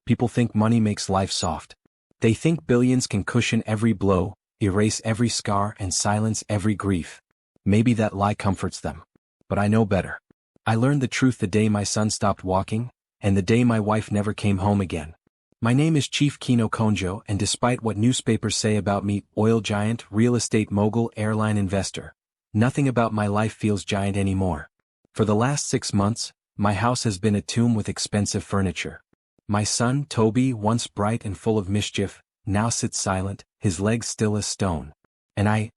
People think money makes life soft. They think billions can cushion every blow, erase every scar and silence every grief. Maybe that lie comforts them. But I know better. I learned the truth the day my son stopped walking, and the day my wife never came home again. My name is Chief Kene Okonjo, and despite what newspapers say about me, oil giant, real estate mogul, airline investor, nothing about my life feels giant anymore. For the last 6 months, my house has been a tomb with expensive furniture. My son, Toby, once bright and full of mischief, now sits silent, his legs still as stone. And I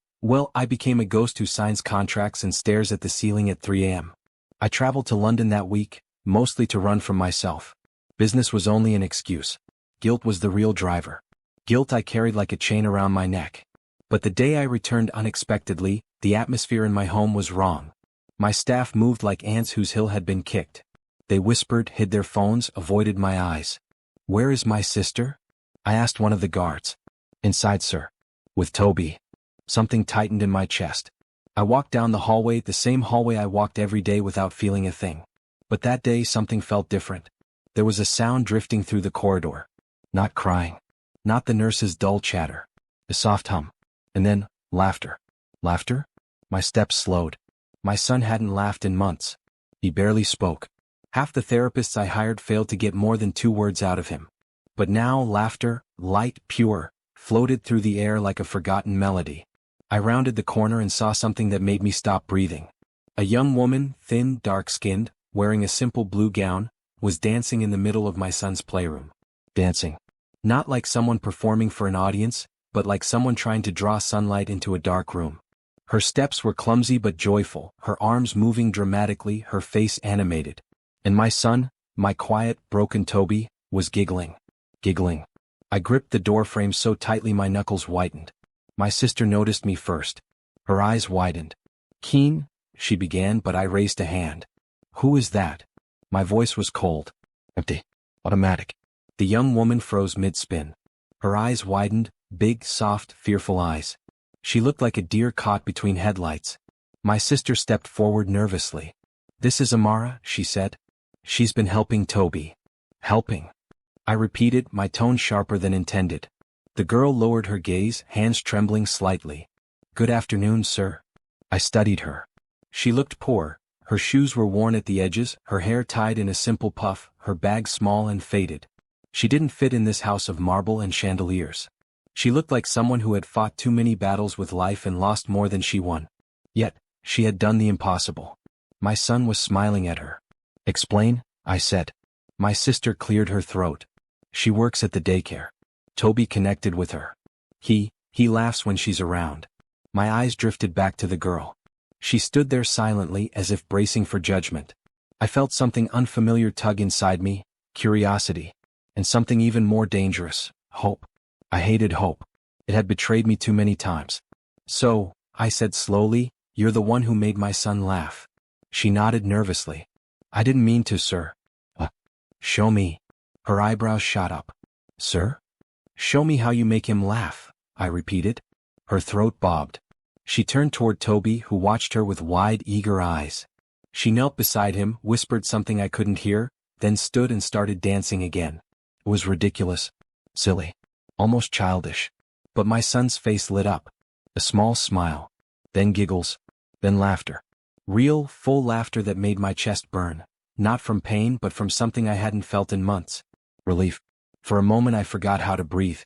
became a ghost who signs contracts and stares at the ceiling at 3 a.m. I traveled to London that week, mostly to run from myself. Business was only an excuse. Guilt was the real driver. Guilt I carried like a chain around my neck. But the day I returned unexpectedly, the atmosphere in my home was wrong. My staff moved like ants whose hill had been kicked. They whispered, hid their phones, avoided my eyes. "Where is my sister?" I asked one of the guards. "Inside, sir. With Toby." Something tightened in my chest. I walked down the hallway, the same hallway I walked every day without feeling a thing. But that day something felt different. There was a sound drifting through the corridor. Not crying. Not the nurse's dull chatter. A soft hum. And then, laughter. Laughter? My steps slowed. My son hadn't laughed in months. He barely spoke. Half the therapists I hired failed to get more than 2 words out of him. But now laughter, light, pure, floated through the air like a forgotten melody. I rounded the corner and saw something that made me stop breathing. A young woman, thin, dark-skinned, wearing a simple blue gown, was dancing in the middle of my son's playroom. Dancing. Not like someone performing for an audience, but like someone trying to draw sunlight into a dark room. Her steps were clumsy but joyful, her arms moving dramatically, her face animated. And my son, my quiet, broken Toby, was giggling. Giggling. I gripped the doorframe so tightly my knuckles whitened. My sister noticed me first. Her eyes widened. "Keen," she began, but I raised a hand. "Who is that?" My voice was cold. "Empty. Automatic." The young woman froze mid-spin. Her eyes widened, big, soft, fearful eyes. She looked like a deer caught between headlights. My sister stepped forward nervously. "This is Amara," she said. "She's been helping Toby." "Helping?" I repeated, my tone sharper than intended. The girl lowered her gaze, hands trembling slightly. "Good afternoon, sir." I studied her. She looked poor. Her shoes were worn at the edges, her hair tied in a simple puff, her bag small and faded. She didn't fit in this house of marble and chandeliers. She looked like someone who had fought too many battles with life and lost more than she won. Yet, she had done the impossible. My son was smiling at her. "Explain," I said. My sister cleared her throat. "She works at the daycare. Toby connected with her. He laughs when she's around." My eyes drifted back to the girl. She stood there silently as if bracing for judgment. I felt something unfamiliar tug inside me, curiosity. And something even more dangerous, hope. I hated hope. It had betrayed me too many times. "So," I said slowly, "you're the one who made my son laugh." She nodded nervously. "I didn't mean to, sir." Show me." Her eyebrows shot up. "Sir?" "Show me how you make him laugh," I repeated. Her throat bobbed. She turned toward Toby, who watched her with wide, eager eyes. She knelt beside him, whispered something I couldn't hear, then stood and started dancing again. It was ridiculous. Silly. Almost childish. But my son's face lit up. A small smile. Then giggles. Then laughter. Real, full laughter that made my chest burn. Not from pain but from something I hadn't felt in months. Relief. For a moment I forgot how to breathe.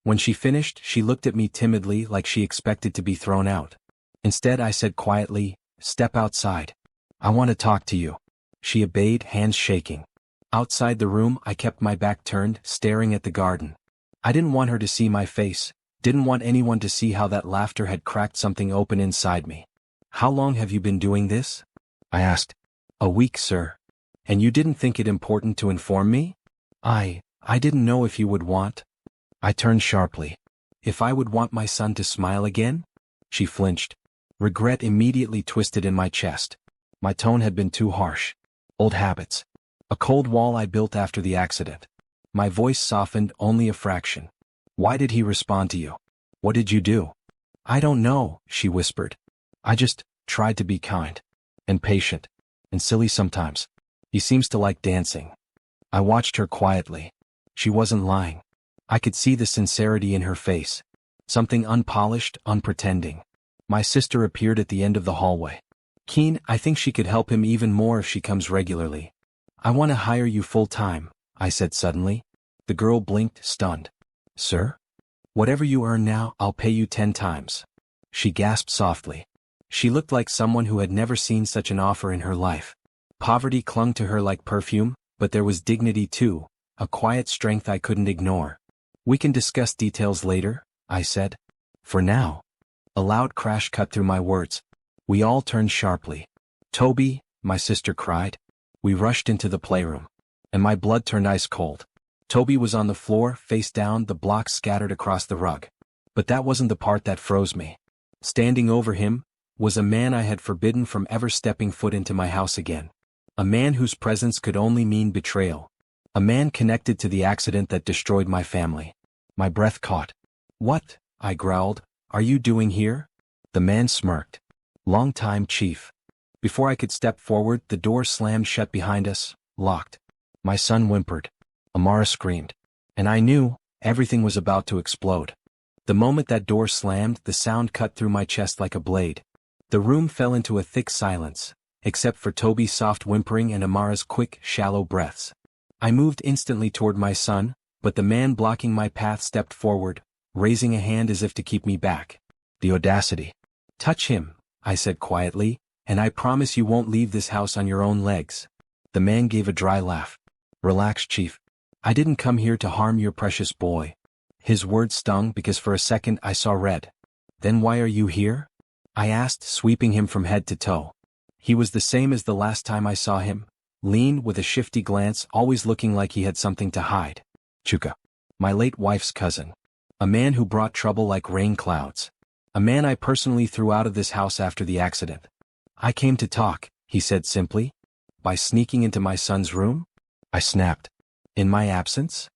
When she finished, she looked at me timidly like she expected to be thrown out. Instead I said quietly, "Step outside. I want to talk to you." She obeyed, hands shaking. Outside the room, I kept my back turned, staring at the garden. I didn't want her to see my face, didn't want anyone to see how that laughter had cracked something open inside me. "How long have you been doing this?" I asked. "A week, sir." "And you didn't think it important to inform me?" I didn't know if you would want." I turned sharply. "If I would want my son to smile again?" She flinched. Regret immediately twisted in my chest. My tone had been too harsh. Old habits. A cold wall I built after the accident. My voice softened only a fraction. "Why did he respond to you? What did you do?" "I don't know," she whispered. "I just tried to be kind. And patient. And silly sometimes. He seems to like dancing." I watched her quietly. She wasn't lying. I could see the sincerity in her face. Something unpolished, unpretending. My sister appeared at the end of the hallway. Kene, I think she could help him even more if she comes regularly. I want to hire you full-time, I said suddenly. The girl blinked, stunned. Sir? Whatever you earn now, I'll pay you 10 times. She gasped softly. She looked like someone who had never seen such an offer in her life. Poverty clung to her like perfume, but there was dignity too, a quiet strength I couldn't ignore. We can discuss details later, I said. For now. A loud crash cut through my words. We all turned sharply. Toby, my sister cried. We rushed into the playroom. And my blood turned ice cold. Toby was on the floor, face down, the blocks scattered across the rug. But that wasn't the part that froze me. Standing over him was a man I had forbidden from ever stepping foot into my house again. A man whose presence could only mean betrayal. A man connected to the accident that destroyed my family. My breath caught. What, I growled, are you doing here? The man smirked. Long time, Chief. Before I could step forward, the door slammed shut behind us, locked. My son whimpered. Amara screamed. And I knew everything was about to explode. The moment that door slammed, the sound cut through my chest like a blade. The room fell into a thick silence, except for Toby's soft whimpering and Amara's quick, shallow breaths. I moved instantly toward my son, but the man blocking my path stepped forward, raising a hand as if to keep me back. The audacity. Touch him, I said quietly, and I promise you won't leave this house on your own legs. The man gave a dry laugh. Relax, Chief. I didn't come here to harm your precious boy. His words stung because for a second I saw red. Then why are you here? I asked, sweeping him from head to toe. He was the same as the last time I saw him, lean with a shifty glance, always looking like he had something to hide. Chuka. My late wife's cousin. A man who brought trouble like rain clouds. A man I personally threw out of this house after the accident. I came to talk, he said simply. By sneaking into my son's room? I snapped. In my absence?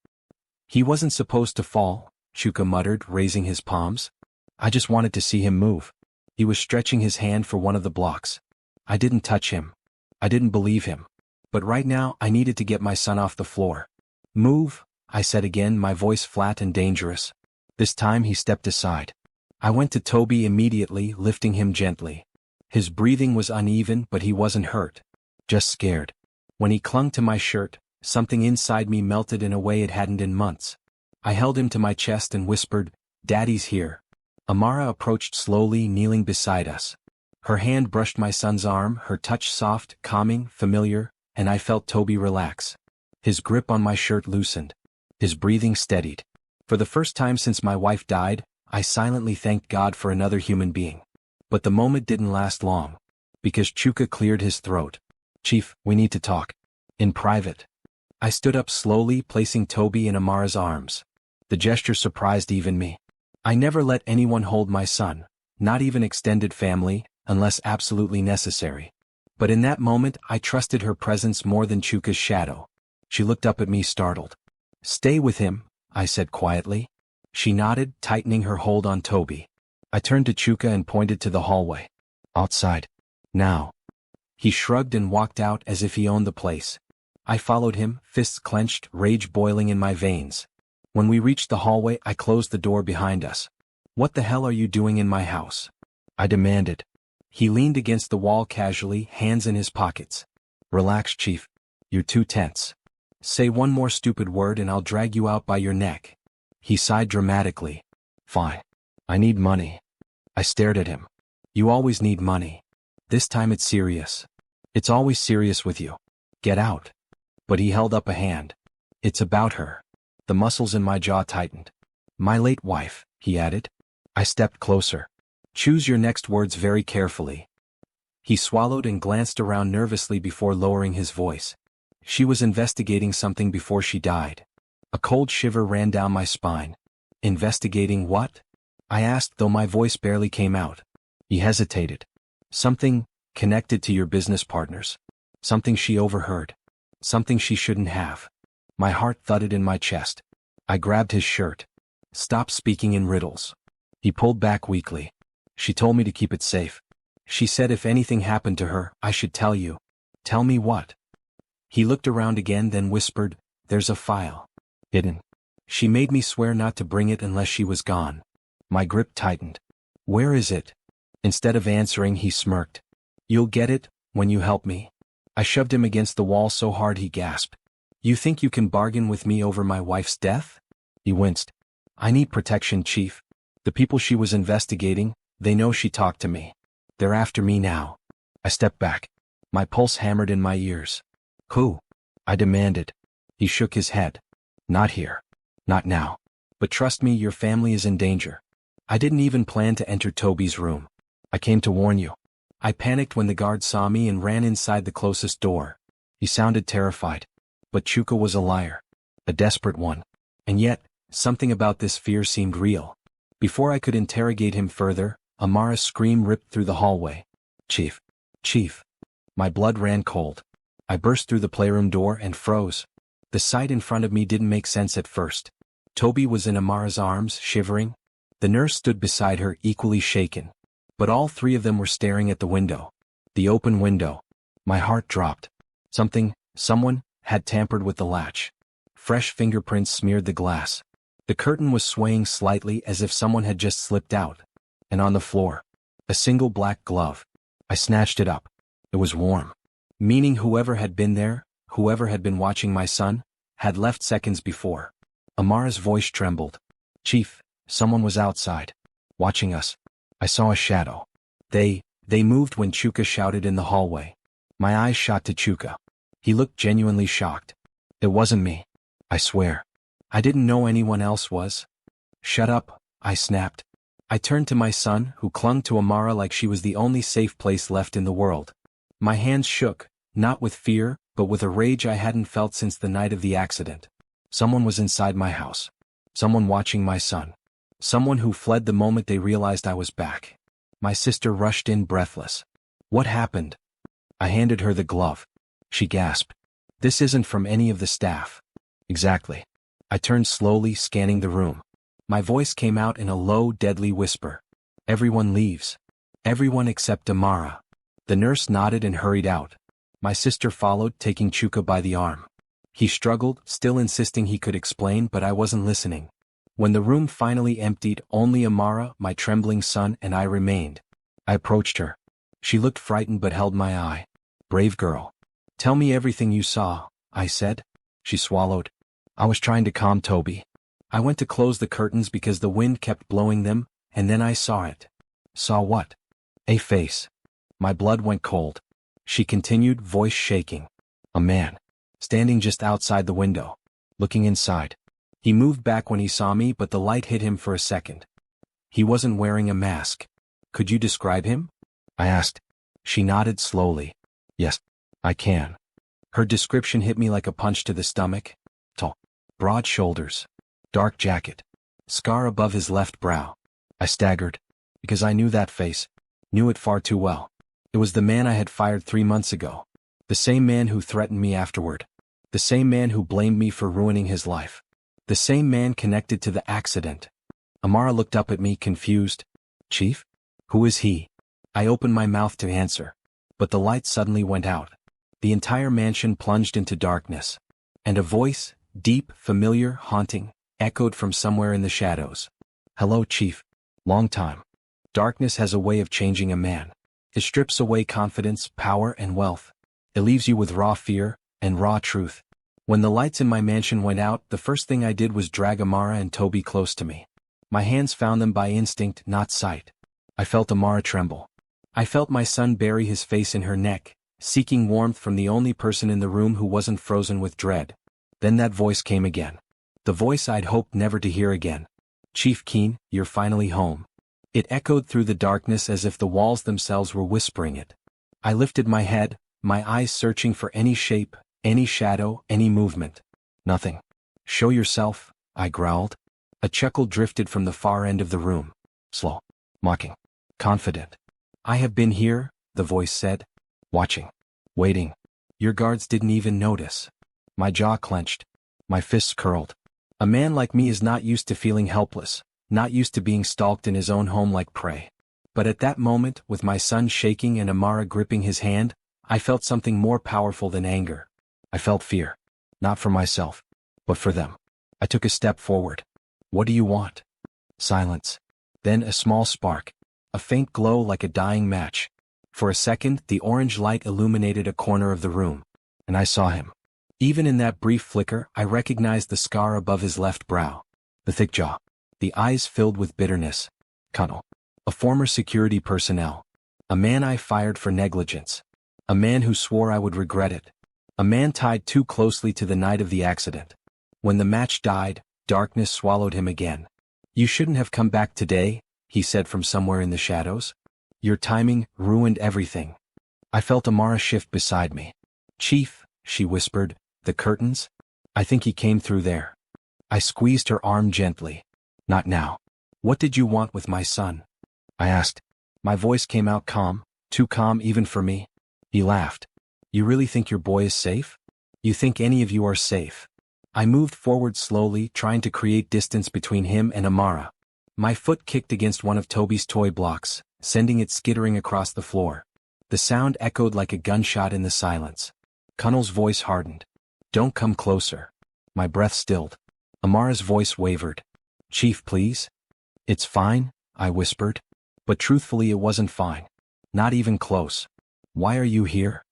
He wasn't supposed to fall, Chuka muttered, raising his palms. I just wanted to see him move. He was stretching his hand for one of the blocks. I didn't touch him. I didn't believe him. But right now I needed to get my son off the floor. Move, I said again, my voice flat and dangerous. This time he stepped aside. I went to Toby immediately, lifting him gently. His breathing was uneven, but he wasn't hurt. Just scared. When he clung to my shirt, something inside me melted in a way it hadn't in months. I held him to my chest and whispered, Daddy's here. Amara approached slowly, kneeling beside us. Her hand brushed my son's arm, her touch soft, calming, familiar, and I felt Toby relax. His grip on my shirt loosened. His breathing steadied. For the first time since my wife died, I silently thanked God for another human being. But the moment didn't last long. Because Chuka cleared his throat. Chief, we need to talk. In private. I stood up slowly, placing Toby in Amara's arms. The gesture surprised even me. I never let anyone hold my son, not even extended family, unless absolutely necessary. But in that moment I trusted her presence more than Chuka's shadow. She looked up at me startled. Stay with him, I said quietly. She nodded, tightening her hold on Toby. I turned to Chuka and pointed to the hallway. Outside. Now. He shrugged and walked out as if he owned the place. I followed him, fists clenched, rage boiling in my veins. When we reached the hallway, I closed the door behind us. What the hell are you doing in my house? I demanded. He leaned against the wall casually, hands in his pockets. Relax, Chief. You're too tense. Say one more stupid word and I'll drag you out by your neck. He sighed dramatically. Fine. I need money. I stared at him. You always need money. This time it's serious. It's always serious with you. Get out. But he held up a hand. It's about her. The muscles in my jaw tightened. My late wife, he added. I stepped closer. Choose your next words very carefully. He swallowed and glanced around nervously before lowering his voice. She was investigating something before she died. A cold shiver ran down my spine. Investigating what? I asked, though my voice barely came out. He hesitated. Something connected to your business partners. Something she overheard. Something she shouldn't have. My heart thudded in my chest. I grabbed his shirt. Stop speaking in riddles. He pulled back weakly. She told me to keep it safe. She said if anything happened to her, I should tell you. Tell me what? He looked around again, then whispered, There's a file. Hidden. She made me swear not to bring it unless she was gone. My grip tightened. Where is it? Instead of answering, he smirked. You'll get it, when you help me. I shoved him against the wall so hard he gasped. You think you can bargain with me over my wife's death? He winced. I need protection, Chief. The people she was investigating, they know she talked to me. They're after me now. I stepped back. My pulse hammered in my ears. Who? I demanded. He shook his head. Not here. Not now. But trust me, your family is in danger. I didn't even plan to enter Toby's room. I came to warn you. I panicked when the guard saw me and ran inside the closest door. He sounded terrified. But Chuka was a liar. A desperate one. And yet, something about this fear seemed real. Before I could interrogate him further, Amara's scream ripped through the hallway. Chief. Chief. My blood ran cold. I burst through the playroom door and froze. The sight in front of me didn't make sense at first. Toby was in Amara's arms, shivering. The nurse stood beside her, equally shaken. But all three of them were staring at the window. The open window. My heart dropped. Someone, had tampered with the latch. Fresh fingerprints smeared the glass. The curtain was swaying slightly as if someone had just slipped out. And on the floor, a single black glove. I snatched it up. It was warm. Meaning whoever had been there, whoever had been watching my son, had left seconds before. Amara's voice trembled. Chief, someone was outside. Watching us. I saw a shadow. They moved when Chuka shouted in the hallway. My eyes shot to Chuka. He looked genuinely shocked. It wasn't me. I swear. I didn't know anyone else was. Shut up, I snapped. I turned to my son, who clung to Amara like she was the only safe place left in the world. My hands shook, not with fear, but with a rage I hadn't felt since the night of the accident. Someone was inside my house. Someone watching my son. Someone who fled the moment they realized I was back. My sister rushed in breathless. What happened? I handed her the glove. She gasped. This isn't from any of the staff. Exactly. I turned slowly, scanning the room. My voice came out in a low, deadly whisper. Everyone leaves. Everyone except Amara. The nurse nodded and hurried out. My sister followed, taking Chuka by the arm. He struggled, still insisting he could explain, but I wasn't listening. When the room finally emptied, only Amara, my trembling son, and I remained. I approached her. She looked frightened but held my eye. Brave girl. Tell me everything you saw, I said. She swallowed. I was trying to calm Toby. I went to close the curtains because the wind kept blowing them, and then I saw it. Saw what? A face. My blood went cold. She continued, voice shaking. A man. Standing just outside the window. Looking inside. He moved back when he saw me, but the light hit him for a second. He wasn't wearing a mask. Could you describe him? I asked. She nodded slowly. Yes, I can. Her description hit me like a punch to the stomach. Tall. Broad shoulders. Dark jacket. Scar above his left brow. I staggered. Because I knew that face. Knew it far too well. It was the man I had fired 3 months ago. The same man who threatened me afterward. The same man who blamed me for ruining his life. The same man connected to the accident. Amara looked up at me, confused. Chief? Who is he? I opened my mouth to answer. But the light suddenly went out. The entire mansion plunged into darkness. And a voice, deep, familiar, haunting, echoed from somewhere in the shadows. Hello, Chief. Long time. Darkness has a way of changing a man. It strips away confidence, power, and wealth. It leaves you with raw fear and raw truth. When the lights in my mansion went out, the first thing I did was drag Amara and Toby close to me. My hands found them by instinct, not sight. I felt Amara tremble. I felt my son bury his face in her neck, seeking warmth from the only person in the room who wasn't frozen with dread. Then that voice came again. The voice I'd hoped never to hear again. Chief Kene, you're finally home. It echoed through the darkness as if the walls themselves were whispering it. I lifted my head, my eyes searching for any shape, any shadow, any movement. Nothing. Show yourself, I growled. A chuckle drifted from the far end of the room. Slow. Mocking. Confident. I have been here, the voice said. Watching. Waiting. Your guards didn't even notice. My jaw clenched. My fists curled. A man like me is not used to feeling helpless, not used to being stalked in his own home like prey. But at that moment, with my son shaking and Amara gripping his hand, I felt something more powerful than anger. I felt fear. Not for myself, but for them. I took a step forward. What do you want? Silence. Then a small spark. A faint glow like a dying match. For a second, the orange light illuminated a corner of the room. And I saw him. Even in that brief flicker, I recognized the scar above his left brow. The thick jaw. The eyes filled with bitterness. Kene. A former security personnel. A man I fired for negligence. A man who swore I would regret it. A man tied too closely to the night of the accident. When the match died, darkness swallowed him again. You shouldn't have come back today, he said from somewhere in the shadows. Your timing ruined everything. I felt Amara shift beside me. Chief, she whispered, the curtains? I think he came through there. I squeezed her arm gently. Not now. What did you want with my son? I asked. My voice came out calm, too calm even for me. He laughed. You really think your boy is safe? You think any of you are safe? I moved forward slowly, trying to create distance between him and Amara. My foot kicked against one of Toby's toy blocks, sending it skittering across the floor. The sound echoed like a gunshot in the silence. Kene's voice hardened. Don't come closer. My breath stilled. Amara's voice wavered. Chief, please? It's fine, I whispered. But truthfully it wasn't fine. Not even close. Why are you here?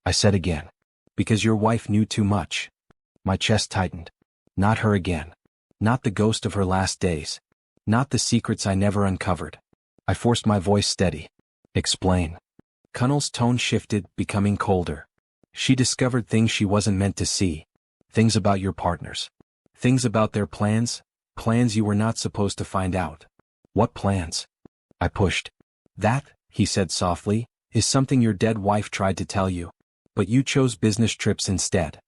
I said again. Because your wife knew too much. My chest tightened. Not her again. Not the ghost of her last days. Not the secrets I never uncovered. I forced my voice steady. Explain. Kene's tone shifted, becoming colder. She discovered things she wasn't meant to see. Things about your partners. Things about their plans. Plans you were not supposed to find out. What plans? I pushed. That, he said softly, is something your dead wife tried to tell you. But you chose business trips instead.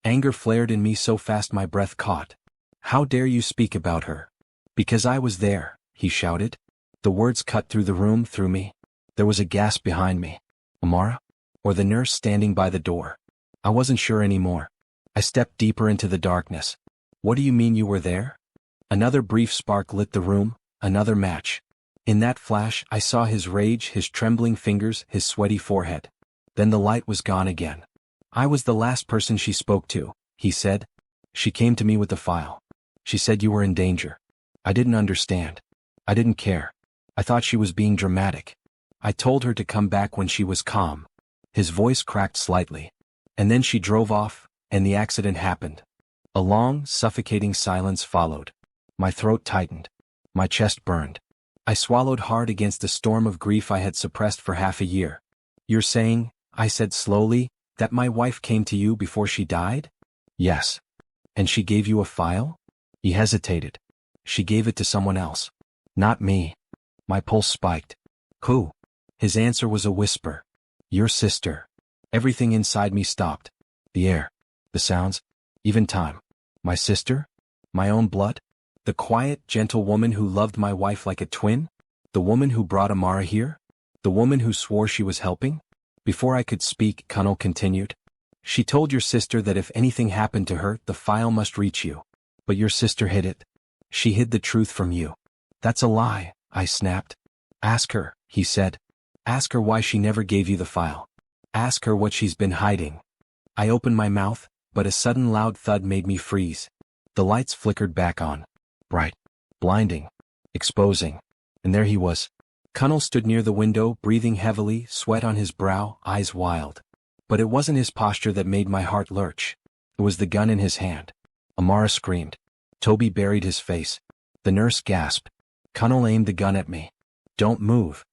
Anger flared in me so fast my breath caught. How dare you speak about her? Because I was there, he shouted. The words cut through the room, through me. There was a gasp behind me. Amara? Or the nurse standing by the door? I wasn't sure anymore. I stepped deeper into the darkness. What do you mean you were there? Another brief spark lit the room, another match. In that flash, I saw his rage, his trembling fingers, his sweaty forehead. Then the light was gone again. I was the last person she spoke to, he said. She came to me with the file. She said you were in danger. I didn't understand. I didn't care. I thought she was being dramatic. I told her to come back when she was calm. His voice cracked slightly. And then she drove off, and the accident happened. A long, suffocating silence followed. My throat tightened. My chest burned. I swallowed hard against the storm of grief I had suppressed for half a year. You're saying, I said slowly, that my wife came to you before she died? Yes. And she gave you a file? He hesitated. She gave it to someone else. Not me. My pulse spiked. Who? His answer was a whisper. Your sister. Everything inside me stopped. The air. The sounds. Even time. My sister? My own blood? The quiet, gentle woman who loved my wife like a twin? The woman who brought Amara here? The woman who swore she was helping? Before I could speak, Kene continued. She told your sister that if anything happened to her, the file must reach you. But your sister hid it. She hid the truth from you. That's a lie, I snapped. Ask her, he said. Ask her why she never gave you the file. Ask her what she's been hiding. I opened my mouth, but a sudden loud thud made me freeze. The lights flickered back on. Bright. Blinding. Exposing. And there he was. Kene stood near the window, breathing heavily, sweat on his brow, eyes wild. But it wasn't his posture that made my heart lurch. It was the gun in his hand. Amara screamed. Toby buried his face. The nurse gasped. Kene aimed the gun at me. Don't move.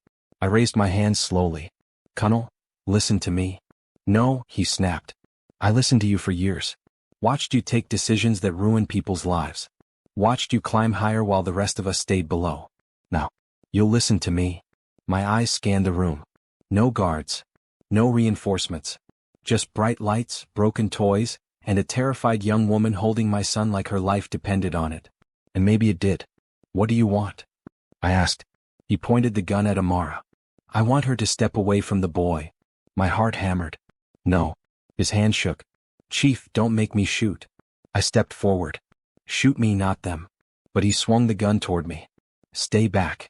I raised my hands slowly. Kene, listen to me. No, he snapped. I listened to you for years. Watched you take decisions that ruin people's lives. Watched you climb higher while the rest of us stayed below. Now, you'll listen to me. My eyes scanned the room. No guards. No reinforcements. Just bright lights, broken toys, and a terrified young woman holding my son like her life depended on it. And maybe it did. What do you want? I asked. He pointed the gun at Amara. I want her to step away from the boy. My heart hammered. No. His hand shook. Chief, don't make me shoot. I stepped forward. Shoot me, not them. But he swung the gun toward me. Stay back.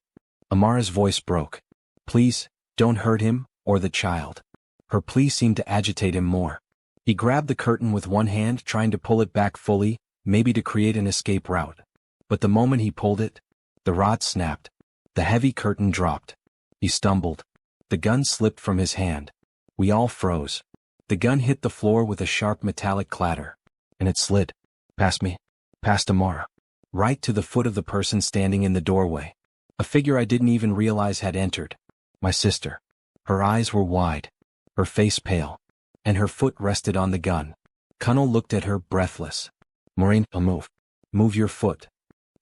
Amara's voice broke. Please, don't hurt him, or the child. Her plea seemed to agitate him more. He grabbed the curtain with one hand, trying to pull it back fully, maybe to create an escape route. But the moment he pulled it, the rod snapped. The heavy curtain dropped. He stumbled. The gun slipped from his hand. We all froze. The gun hit the floor with a sharp metallic clatter. And it slid. Past me. Past Amara. Right to the foot of the person standing in the doorway. A figure I didn't even realize had entered. My sister. Her eyes were wide. Her face pale. And her foot rested on the gun. Kene looked at her, breathless. Maureen, move. Move your foot.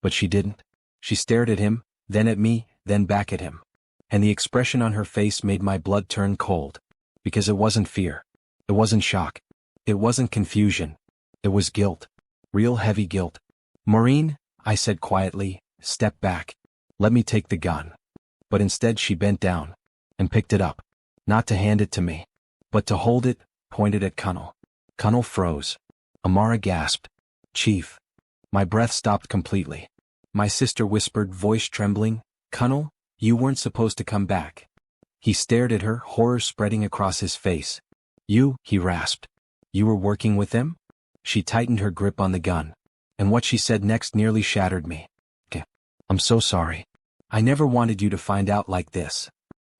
But she didn't. She stared at him, then at me, then back at him. And the expression on her face made my blood turn cold. Because it wasn't fear. It wasn't shock. It wasn't confusion. It was guilt. Real heavy guilt. Maureen, I said quietly, step back. Let me take the gun. But instead she bent down. And picked it up. Not to hand it to me. But to hold it, pointed at Kene. Kene froze. Amara gasped. Chief. My breath stopped completely. My sister whispered, voice trembling, Kene, you weren't supposed to come back. He stared at her, horror spreading across his face. You, he rasped. You were working with them? She tightened her grip on the gun. And what she said next nearly shattered me. I'm so sorry. I never wanted you to find out like this.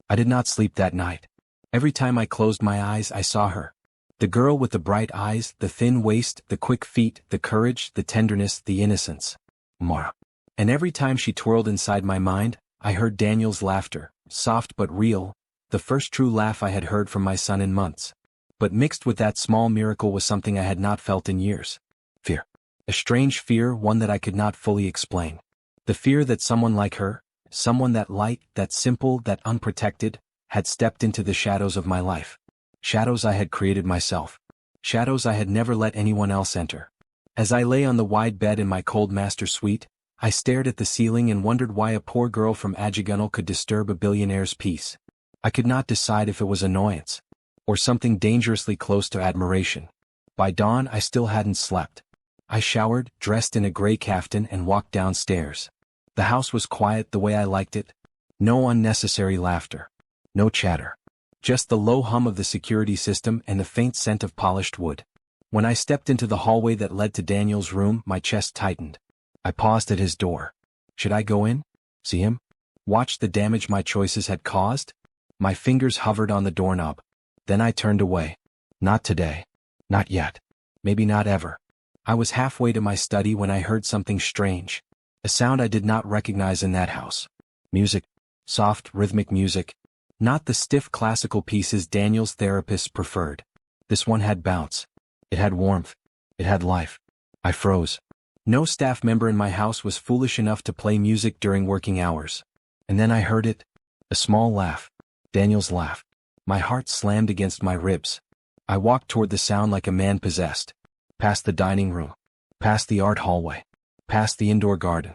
I did not sleep that night. Every time I closed my eyes, I saw her. The girl with the bright eyes, the thin waist, the quick feet, the courage, the tenderness, the innocence. Mara. And every time she twirled inside my mind, I heard Daniel's laughter, soft but real, the first true laugh I had heard from my son in months. But mixed with that small miracle was something I had not felt in years. Fear. A strange fear, one that I could not fully explain. The fear that someone like her, someone that light, that simple, that unprotected, had stepped into the shadows of my life. Shadows I had created myself. Shadows I had never let anyone else enter. As I lay on the wide bed in my cold master suite, I stared at the ceiling and wondered why a poor girl from Ajigunal could disturb a billionaire's peace. I could not decide if it was annoyance, or something dangerously close to admiration. By dawn I still hadn't slept. I showered, dressed in a gray kaftan and walked downstairs. The house was quiet the way I liked it. No unnecessary laughter. No chatter. Just the low hum of the security system and the faint scent of polished wood. When I stepped into the hallway that led to Daniel's room, my chest tightened. I paused at his door. Should I go in? See him? Watch the damage my choices had caused? My fingers hovered on the doorknob. Then I turned away. Not today. Not yet. Maybe not ever. I was halfway to my study when I heard something strange. A sound I did not recognize in that house. Music. Soft, rhythmic music. Not the stiff classical pieces Daniel's therapists preferred. This one had bounce. It had warmth. It had life. I froze. No staff member in my house was foolish enough to play music during working hours. And then I heard it. A small laugh. Daniel's laugh. My heart slammed against my ribs. I walked toward the sound like a man possessed. Past the dining room. Past the art hallway. Past the indoor garden.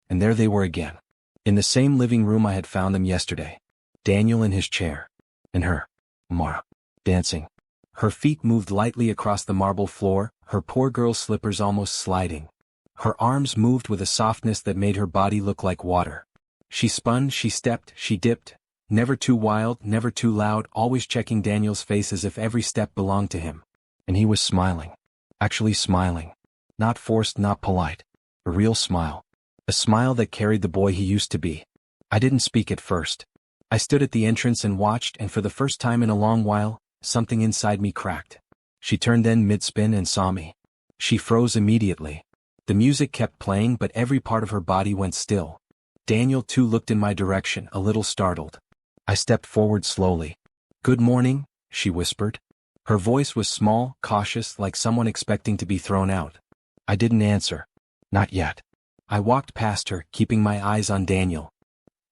And there they were again. In the same living room I had found them yesterday. Daniel in his chair. And her. Mara. Dancing. Her feet moved lightly across the marble floor, her poor girl's slippers almost sliding. Her arms moved with a softness that made her body look like water. She spun, she stepped, she dipped. Never too wild, never too loud, always checking Daniel's face as if every step belonged to him. And he was smiling. Actually smiling. Not forced, not polite. A real smile. A smile that carried the boy he used to be. I didn't speak at first. I stood at the entrance and watched, and for the first time in a long while, something inside me cracked. She turned then mid-spin and saw me. She froze immediately. The music kept playing, but every part of her body went still. Daniel too looked in my direction, a little startled. I stepped forward slowly. Good morning, she whispered. Her voice was small, cautious, like someone expecting to be thrown out. I didn't answer. Not yet. I walked past her, keeping my eyes on Daniel.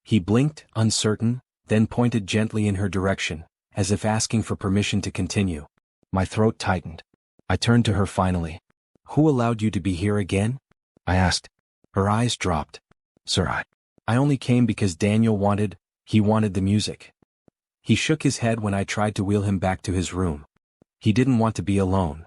He blinked, uncertain, then pointed gently in her direction, as if asking for permission to continue. My throat tightened. I turned to her finally. Who allowed you to be here again? I asked. Her eyes dropped. Sir, I only came because Daniel wanted the music. He shook his head when I tried to wheel him back to his room. He didn't want to be alone.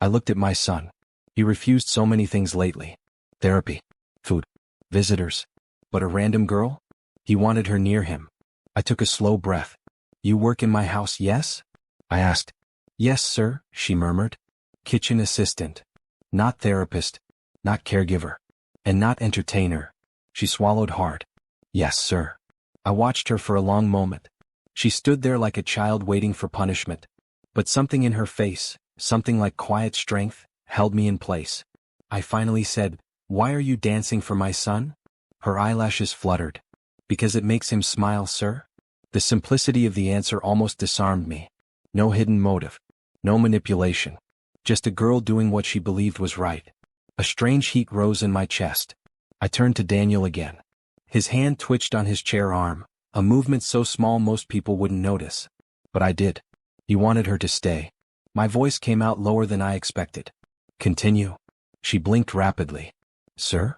I looked at my son. He refused so many things lately. Therapy. Food. Visitors. But a random girl? He wanted her near him. I took a slow breath. You work in my house, yes? I asked. Yes, sir, she murmured. Kitchen assistant. Not therapist. not caregiver. And not entertainer. She swallowed hard. Yes, sir. I watched her for a long moment. She stood there like a child waiting for punishment. But something in her face, something like quiet strength, held me in place. I finally said, "Why are you dancing for my son?" Her eyelashes fluttered. "Because it makes him smile, sir." The simplicity of the answer almost disarmed me. No hidden motive. No manipulation. Just a girl doing what she believed was right. A strange heat rose in my chest. I turned to Daniel again. His hand twitched on his chair arm, a movement so small most people wouldn't notice. But I did. He wanted her to stay. My voice came out lower than I expected. "Continue." She blinked rapidly. "Sir?"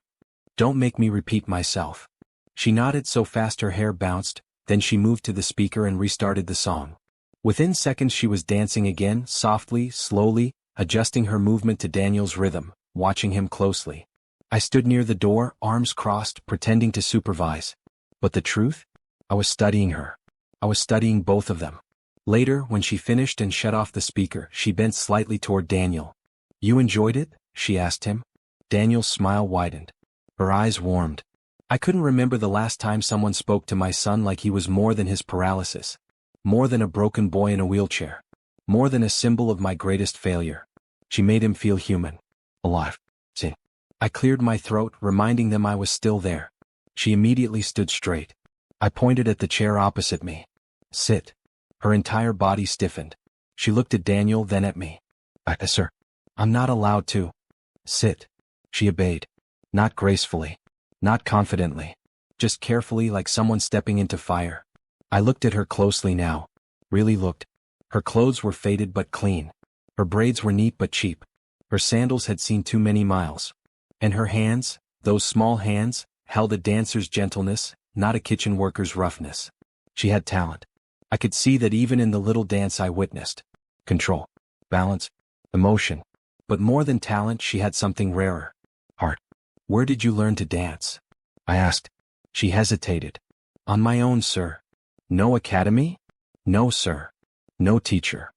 "Don't make me repeat myself." She nodded so fast her hair bounced, then she moved to the speaker and restarted the song. Within seconds she was dancing again, softly, slowly, adjusting her movement to Daniel's rhythm, watching him closely. I stood near the door, arms crossed, pretending to supervise. But the truth? I was studying her. I was studying both of them. Later, when she finished and shut off the speaker, she bent slightly toward Daniel. "You enjoyed it?" she asked him. Daniel's smile widened. Her eyes warmed. I couldn't remember the last time someone spoke to my son like he was more than his paralysis. More than a broken boy in a wheelchair. More than a symbol of my greatest failure. She made him feel human. Alive. See. I cleared my throat, reminding them I was still there. She immediately stood straight. I pointed at the chair opposite me. "Sit." Her entire body stiffened. She looked at Daniel, then at me. Sir. I'm not allowed to." "Sit." She obeyed. Not gracefully. Not confidently. Just carefully, like someone stepping into fire. I looked at her closely now. Really looked. Her clothes were faded but clean. Her braids were neat but cheap. Her sandals had seen too many miles. And her hands, those small hands, held a dancer's gentleness, not a kitchen worker's roughness. She had talent. I could see that even in the little dance I witnessed. Control. Balance. Emotion. But more than talent, she had something rarer. Heart. "Where did you learn to dance?" I asked. She hesitated. "On my own, sir." "No academy?" "No, sir." "No teacher?"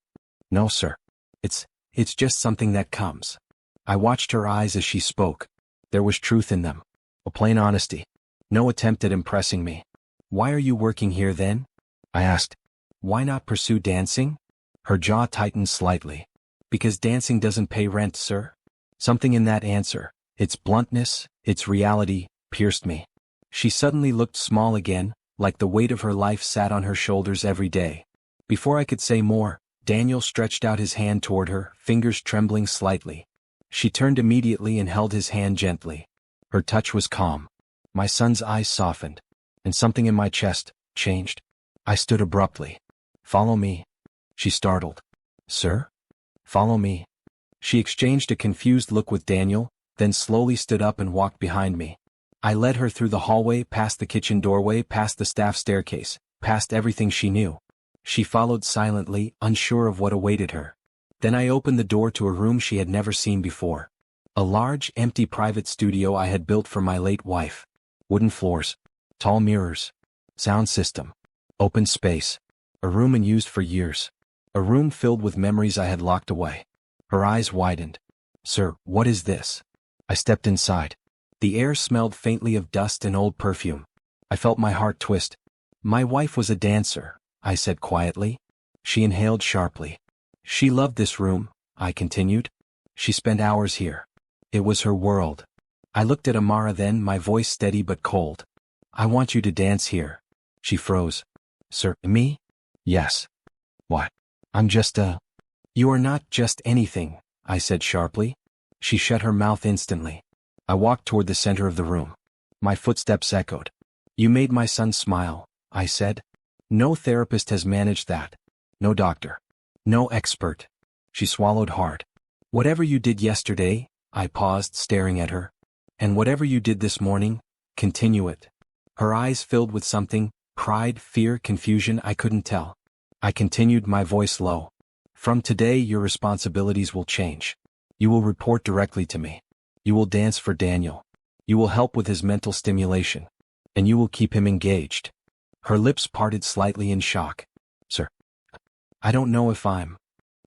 "No, sir. It's just something that comes." I watched her eyes as she spoke. There was truth in them. A plain honesty. No attempt at impressing me. "Why are you working here then?" I asked. "Why not pursue dancing?" Her jaw tightened slightly. "Because dancing doesn't pay rent, sir." Something in that answer, its bluntness, its reality, pierced me. She suddenly looked small again, like the weight of her life sat on her shoulders every day. Before I could say more, Daniel stretched out his hand toward her, fingers trembling slightly. She turned immediately and held his hand gently. Her touch was calm. My son's eyes softened, and something in my chest changed. I stood abruptly. "Follow me." She startled. "Sir?" "Follow me." She exchanged a confused look with Daniel, then slowly stood up and walked behind me. I led her through the hallway, past the kitchen doorway, past the staff staircase, past everything she knew. She followed silently, unsure of what awaited her. Then I opened the door to a room she had never seen before. A large, empty private studio I had built for my late wife. Wooden floors. Tall mirrors. Sound system. Open space. A room unused for years. A room filled with memories I had locked away. Her eyes widened. "Sir, what is this?" I stepped inside. The air smelled faintly of dust and old perfume. I felt my heart twist. "My wife was a dancer," I said quietly. She inhaled sharply. "She loved this room," I continued. "She spent hours here. It was her world." I looked at Amara then, my voice steady but cold. "I want you to dance here." She froze. "Sir, me?" "Yes." "What?" "I'm just a—" "You are not just anything," I said sharply. She shut her mouth instantly. I walked toward the center of the room. My footsteps echoed. "You made my son smile," I said. "No therapist has managed that. No doctor. No expert." She swallowed hard. "Whatever you did yesterday," I paused, staring at her. "And whatever you did this morning, continue it." Her eyes filled with something, pride, fear, confusion, I couldn't tell. I continued, my voice low. "From today your responsibilities will change. You will report directly to me. You will dance for Daniel. You will help with his mental stimulation. And you will keep him engaged." Her lips parted slightly in shock. "Sir, I don't know if I'm—"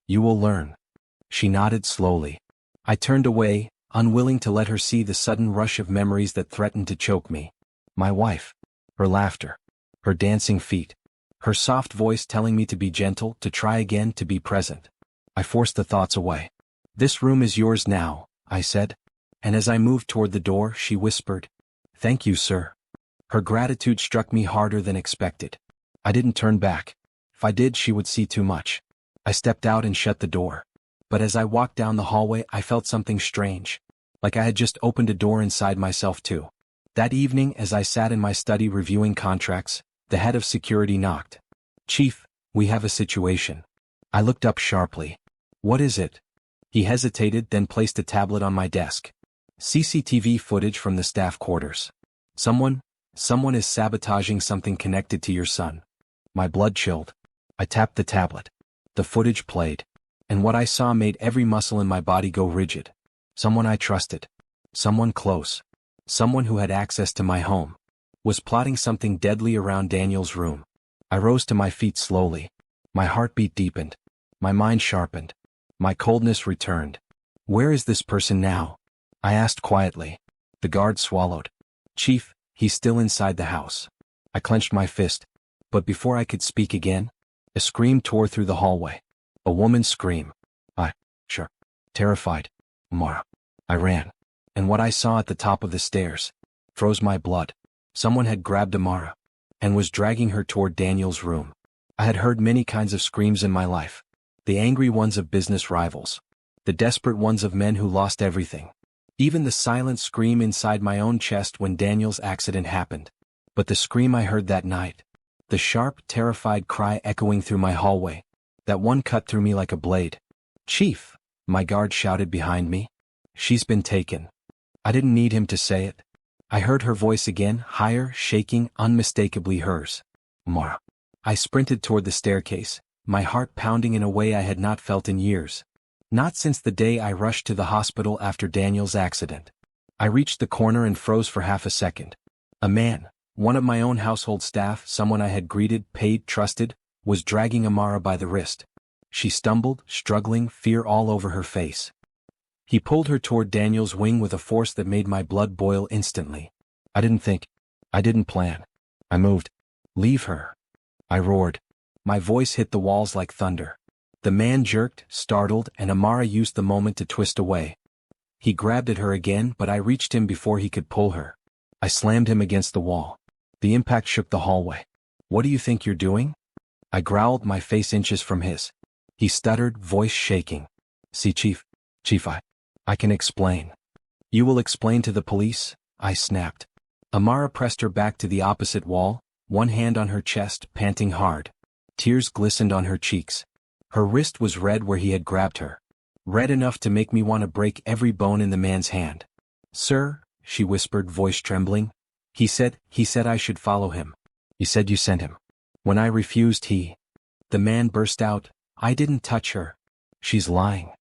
"You will learn." She nodded slowly. I turned away, unwilling to let her see the sudden rush of memories that threatened to choke me. My wife. Her laughter. Her dancing feet. Her soft voice telling me to be gentle, to try again, to be present. I forced the thoughts away. "This room is yours now," I said. And as I moved toward the door, she whispered, "Thank you, sir." Her gratitude struck me harder than expected. I didn't turn back. If I did, she would see too much. I stepped out and shut the door. But as I walked down the hallway, I felt something strange. Like I had just opened a door inside myself too. That evening, as I sat in my study reviewing contracts, the head of security knocked. "Chief, we have a situation." I looked up sharply. "What is it?" He hesitated, then placed a tablet on my desk. "CCTV footage from the staff quarters. Someone is sabotaging something connected to your son." My blood chilled. I tapped the tablet. The footage played. And what I saw made every muscle in my body go rigid. Someone I trusted. Someone close. Someone who had access to my home. Was plotting something deadly around Daniel's room. I rose to my feet slowly. My heartbeat deepened. My mind sharpened. My coldness returned. "Where is this person now?" I asked quietly. The guard swallowed. "Chief, he's still inside the house." I clenched my fist. But before I could speak again, a scream tore through the hallway. A woman's scream. Sure. Terrified. "Mara." I ran. And what I saw at the top of the stairs froze my blood. Someone had grabbed Amara and was dragging her toward Daniel's room. I had heard many kinds of screams in my life. The angry ones of business rivals. The desperate ones of men who lost everything. Even the silent scream inside my own chest when Daniel's accident happened. But the scream I heard that night, the sharp, terrified cry echoing through my hallway, that one cut through me like a blade. "Chief," my guard shouted behind me. "She's been taken." I didn't need him to say it. I heard her voice again, higher, shaking, unmistakably hers. "Mara." I sprinted toward the staircase, my heart pounding in a way I had not felt in years. Not since the day I rushed to the hospital after Daniel's accident. I reached the corner and froze for half a second. A man, one of my own household staff, someone I had greeted, paid, trusted, was dragging Amara by the wrist. She stumbled, struggling, fear all over her face. He pulled her toward Daniel's wing with a force that made my blood boil instantly. I didn't think. I didn't plan. I moved. "Leave her," I roared. My voice hit the walls like thunder. The man jerked, startled, and Amara used the moment to twist away. He grabbed at her again, but I reached him before he could pull her. I slammed him against the wall. The impact shook the hallway. "What do you think you're doing?" I growled, my face inches from his. He stuttered, voice shaking. "See, Chief, I can explain." "You will explain to the police?" I snapped. Amara pressed her back to the opposite wall, one hand on her chest, panting hard. Tears glistened on her cheeks. Her wrist was red where he had grabbed her. Red enough to make me want to break every bone in the man's hand. "Sir," she whispered, voice trembling. He said I should follow him. "You said you sent him." When I refused, The man burst out, "I didn't touch her. She's lying."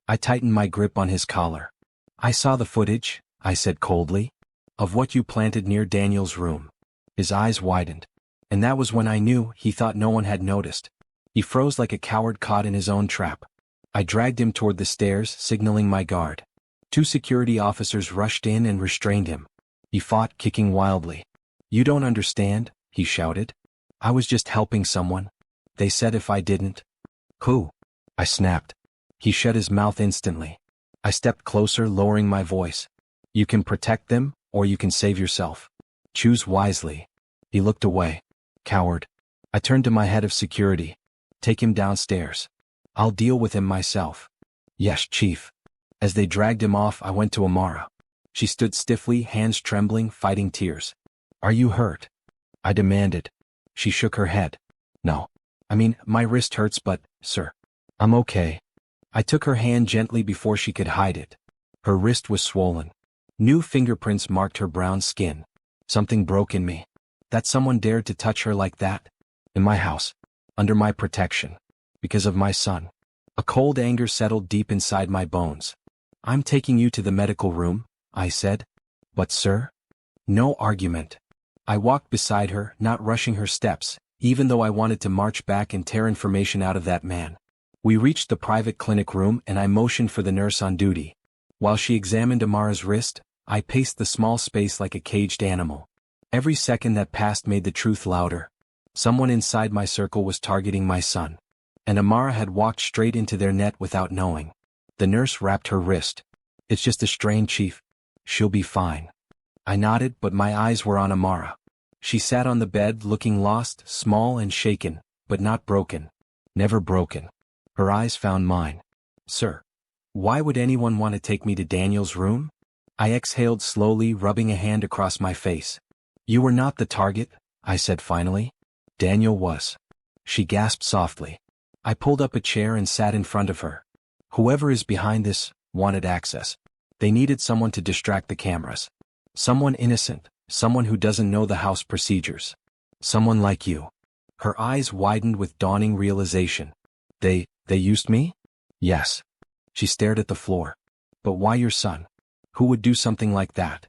I tightened my grip on his collar. "I saw the footage," I said coldly, "of what you planted near Daniel's room." His eyes widened. And that was when I knew he thought no one had noticed. He froze like a coward caught in his own trap. I dragged him toward the stairs, signaling my guard. 2 security officers rushed in and restrained him. He fought, kicking wildly. "You don't understand," he shouted. "I was just helping someone. They said if I didn't." "Who?" I snapped. He shut his mouth instantly. I stepped closer, lowering my voice. "You can protect them, or you can save yourself. Choose wisely." He looked away. "Coward." I turned to my head of security. "Take him downstairs. I'll deal with him myself." "Yes, Chief." As they dragged him off, I went to Amara. She stood stiffly, hands trembling, fighting tears. "Are you hurt?" I demanded. She shook her head. "No. I mean, my wrist hurts, but, sir, I'm okay." I took her hand gently before she could hide it. Her wrist was swollen. New fingerprints marked her brown skin. Something broke in me. That someone dared to touch her like that. In my house. Under my protection. Because of my son. A cold anger settled deep inside my bones. "I'm taking you to the medical room," I said. "But sir?" No argument. I walked beside her, not rushing her steps, even though I wanted to march back and tear information out of that man. We reached the private clinic room and I motioned for the nurse on duty. While she examined Amara's wrist, I paced the small space like a caged animal. Every second that passed made the truth louder. Someone inside my circle was targeting my son. And Amara had walked straight into their net without knowing. The nurse wrapped her wrist. "It's just a strain, Chief. She'll be fine." I nodded, but my eyes were on Amara. She sat on the bed looking lost, small and shaken, but not broken. Never broken. Her eyes found mine. "Sir, why would anyone want to take me to Daniel's room?" I exhaled slowly, rubbing a hand across my face. "You were not the target," I said finally. "Daniel was." She gasped softly. I pulled up a chair and sat in front of her. "Whoever is behind this wanted access. They needed someone to distract the cameras. Someone innocent, someone who doesn't know the house procedures. Someone like you." Her eyes widened with dawning realization. They used me?" "Yes." She stared at the floor. "But why your son? Who would do something like that?"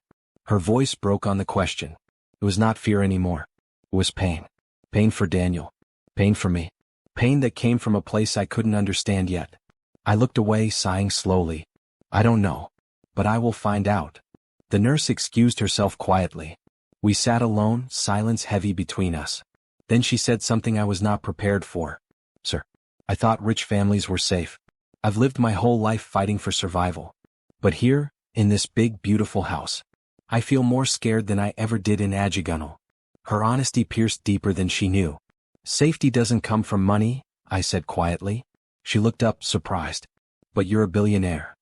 Her voice broke on the question. It was not fear anymore. It was pain. Pain for Daniel. Pain for me. Pain that came from a place I couldn't understand yet. I looked away, sighing slowly. "I don't know. But I will find out." The nurse excused herself quietly. We sat alone, silence heavy between us. Then she said something I was not prepared for. "Sir, I thought rich families were safe. I've lived my whole life fighting for survival. But here, in this big, beautiful house, I feel more scared than I ever did in Ajigunal." Her honesty pierced deeper than she knew. "Safety doesn't come from money," I said quietly. She looked up, surprised. "But you're a billionaire."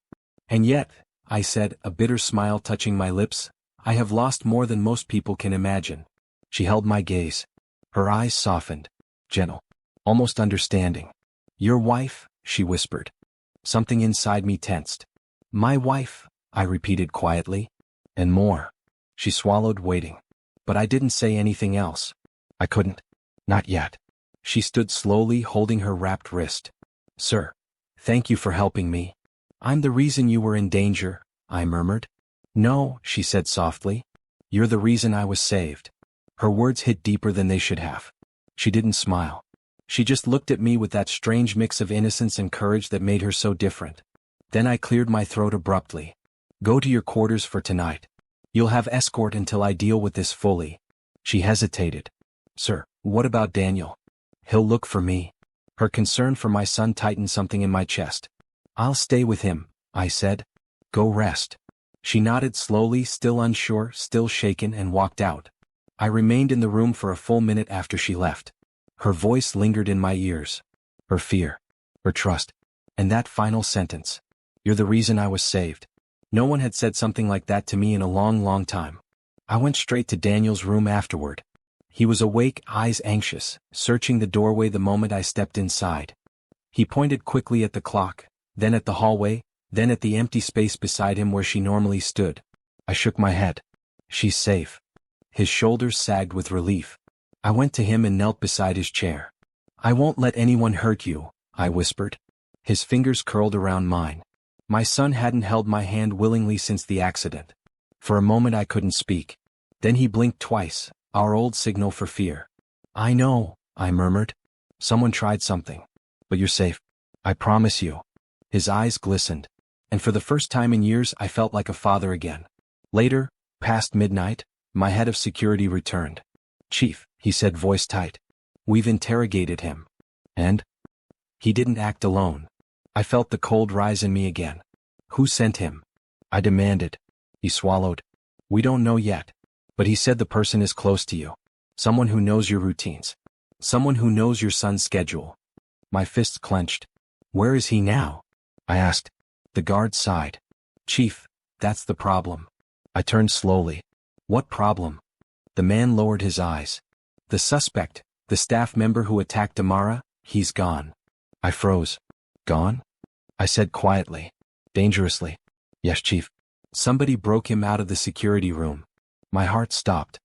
"And yet," I said, a bitter smile touching my lips, "I have lost more than most people can imagine." She held my gaze. Her eyes softened. Gentle. Almost understanding. "Your wife," she whispered. Something inside me tensed. "My wife," I repeated quietly. "And more." She swallowed, waiting. But I didn't say anything else. I couldn't. Not yet. She stood slowly, holding her wrapped wrist. "Sir, thank you for helping me." "I'm the reason you were in danger," I murmured. "No," she said softly. "You're the reason I was saved." Her words hit deeper than they should have. She didn't smile. She just looked at me with that strange mix of innocence and courage that made her so different. Then I cleared my throat abruptly. "Go to your quarters for tonight. You'll have escort until I deal with this fully." She hesitated. "Sir, what about Daniel? He'll look for me." Her concern for my son tightened something in my chest. "I'll stay with him," I said. "Go rest." She nodded slowly, still unsure, still shaken, and walked out. I remained in the room for a full minute after she left. Her voice lingered in my ears. Her fear. Her trust. And that final sentence. "You're the reason I was saved." No one had said something like that to me in a long, long time. I went straight to Daniel's room afterward. He was awake, eyes anxious, searching the doorway the moment I stepped inside. He pointed quickly at the clock, then at the hallway, then at the empty space beside him where she normally stood. I shook my head. "She's safe." His shoulders sagged with relief. I went to him and knelt beside his chair. "I won't let anyone hurt you," I whispered. His fingers curled around mine. My son hadn't held my hand willingly since the accident. For a moment I couldn't speak. Then he blinked twice, our old signal for fear. "I know," I murmured. "Someone tried something. But you're safe. I promise you." His eyes glistened. And for the first time in years I felt like a father again. Later, past midnight, my head of security returned. "Chief," he said, voice tight. "We've interrogated him. And?" He didn't act alone. I felt the cold rise in me again. "Who sent him?" I demanded. He swallowed. "We don't know yet. But he said the person is close to you. Someone who knows your routines. Someone who knows your son's schedule." My fists clenched. "Where is he now?" I asked. The guard sighed. "Chief, that's the problem." I turned slowly. "What problem?" The man lowered his eyes. "The suspect, the staff member who attacked Amara, he's gone." I froze. "Gone?" I said quietly. "Dangerously." "Yes, Chief. Somebody broke him out of the security room." My heart stopped.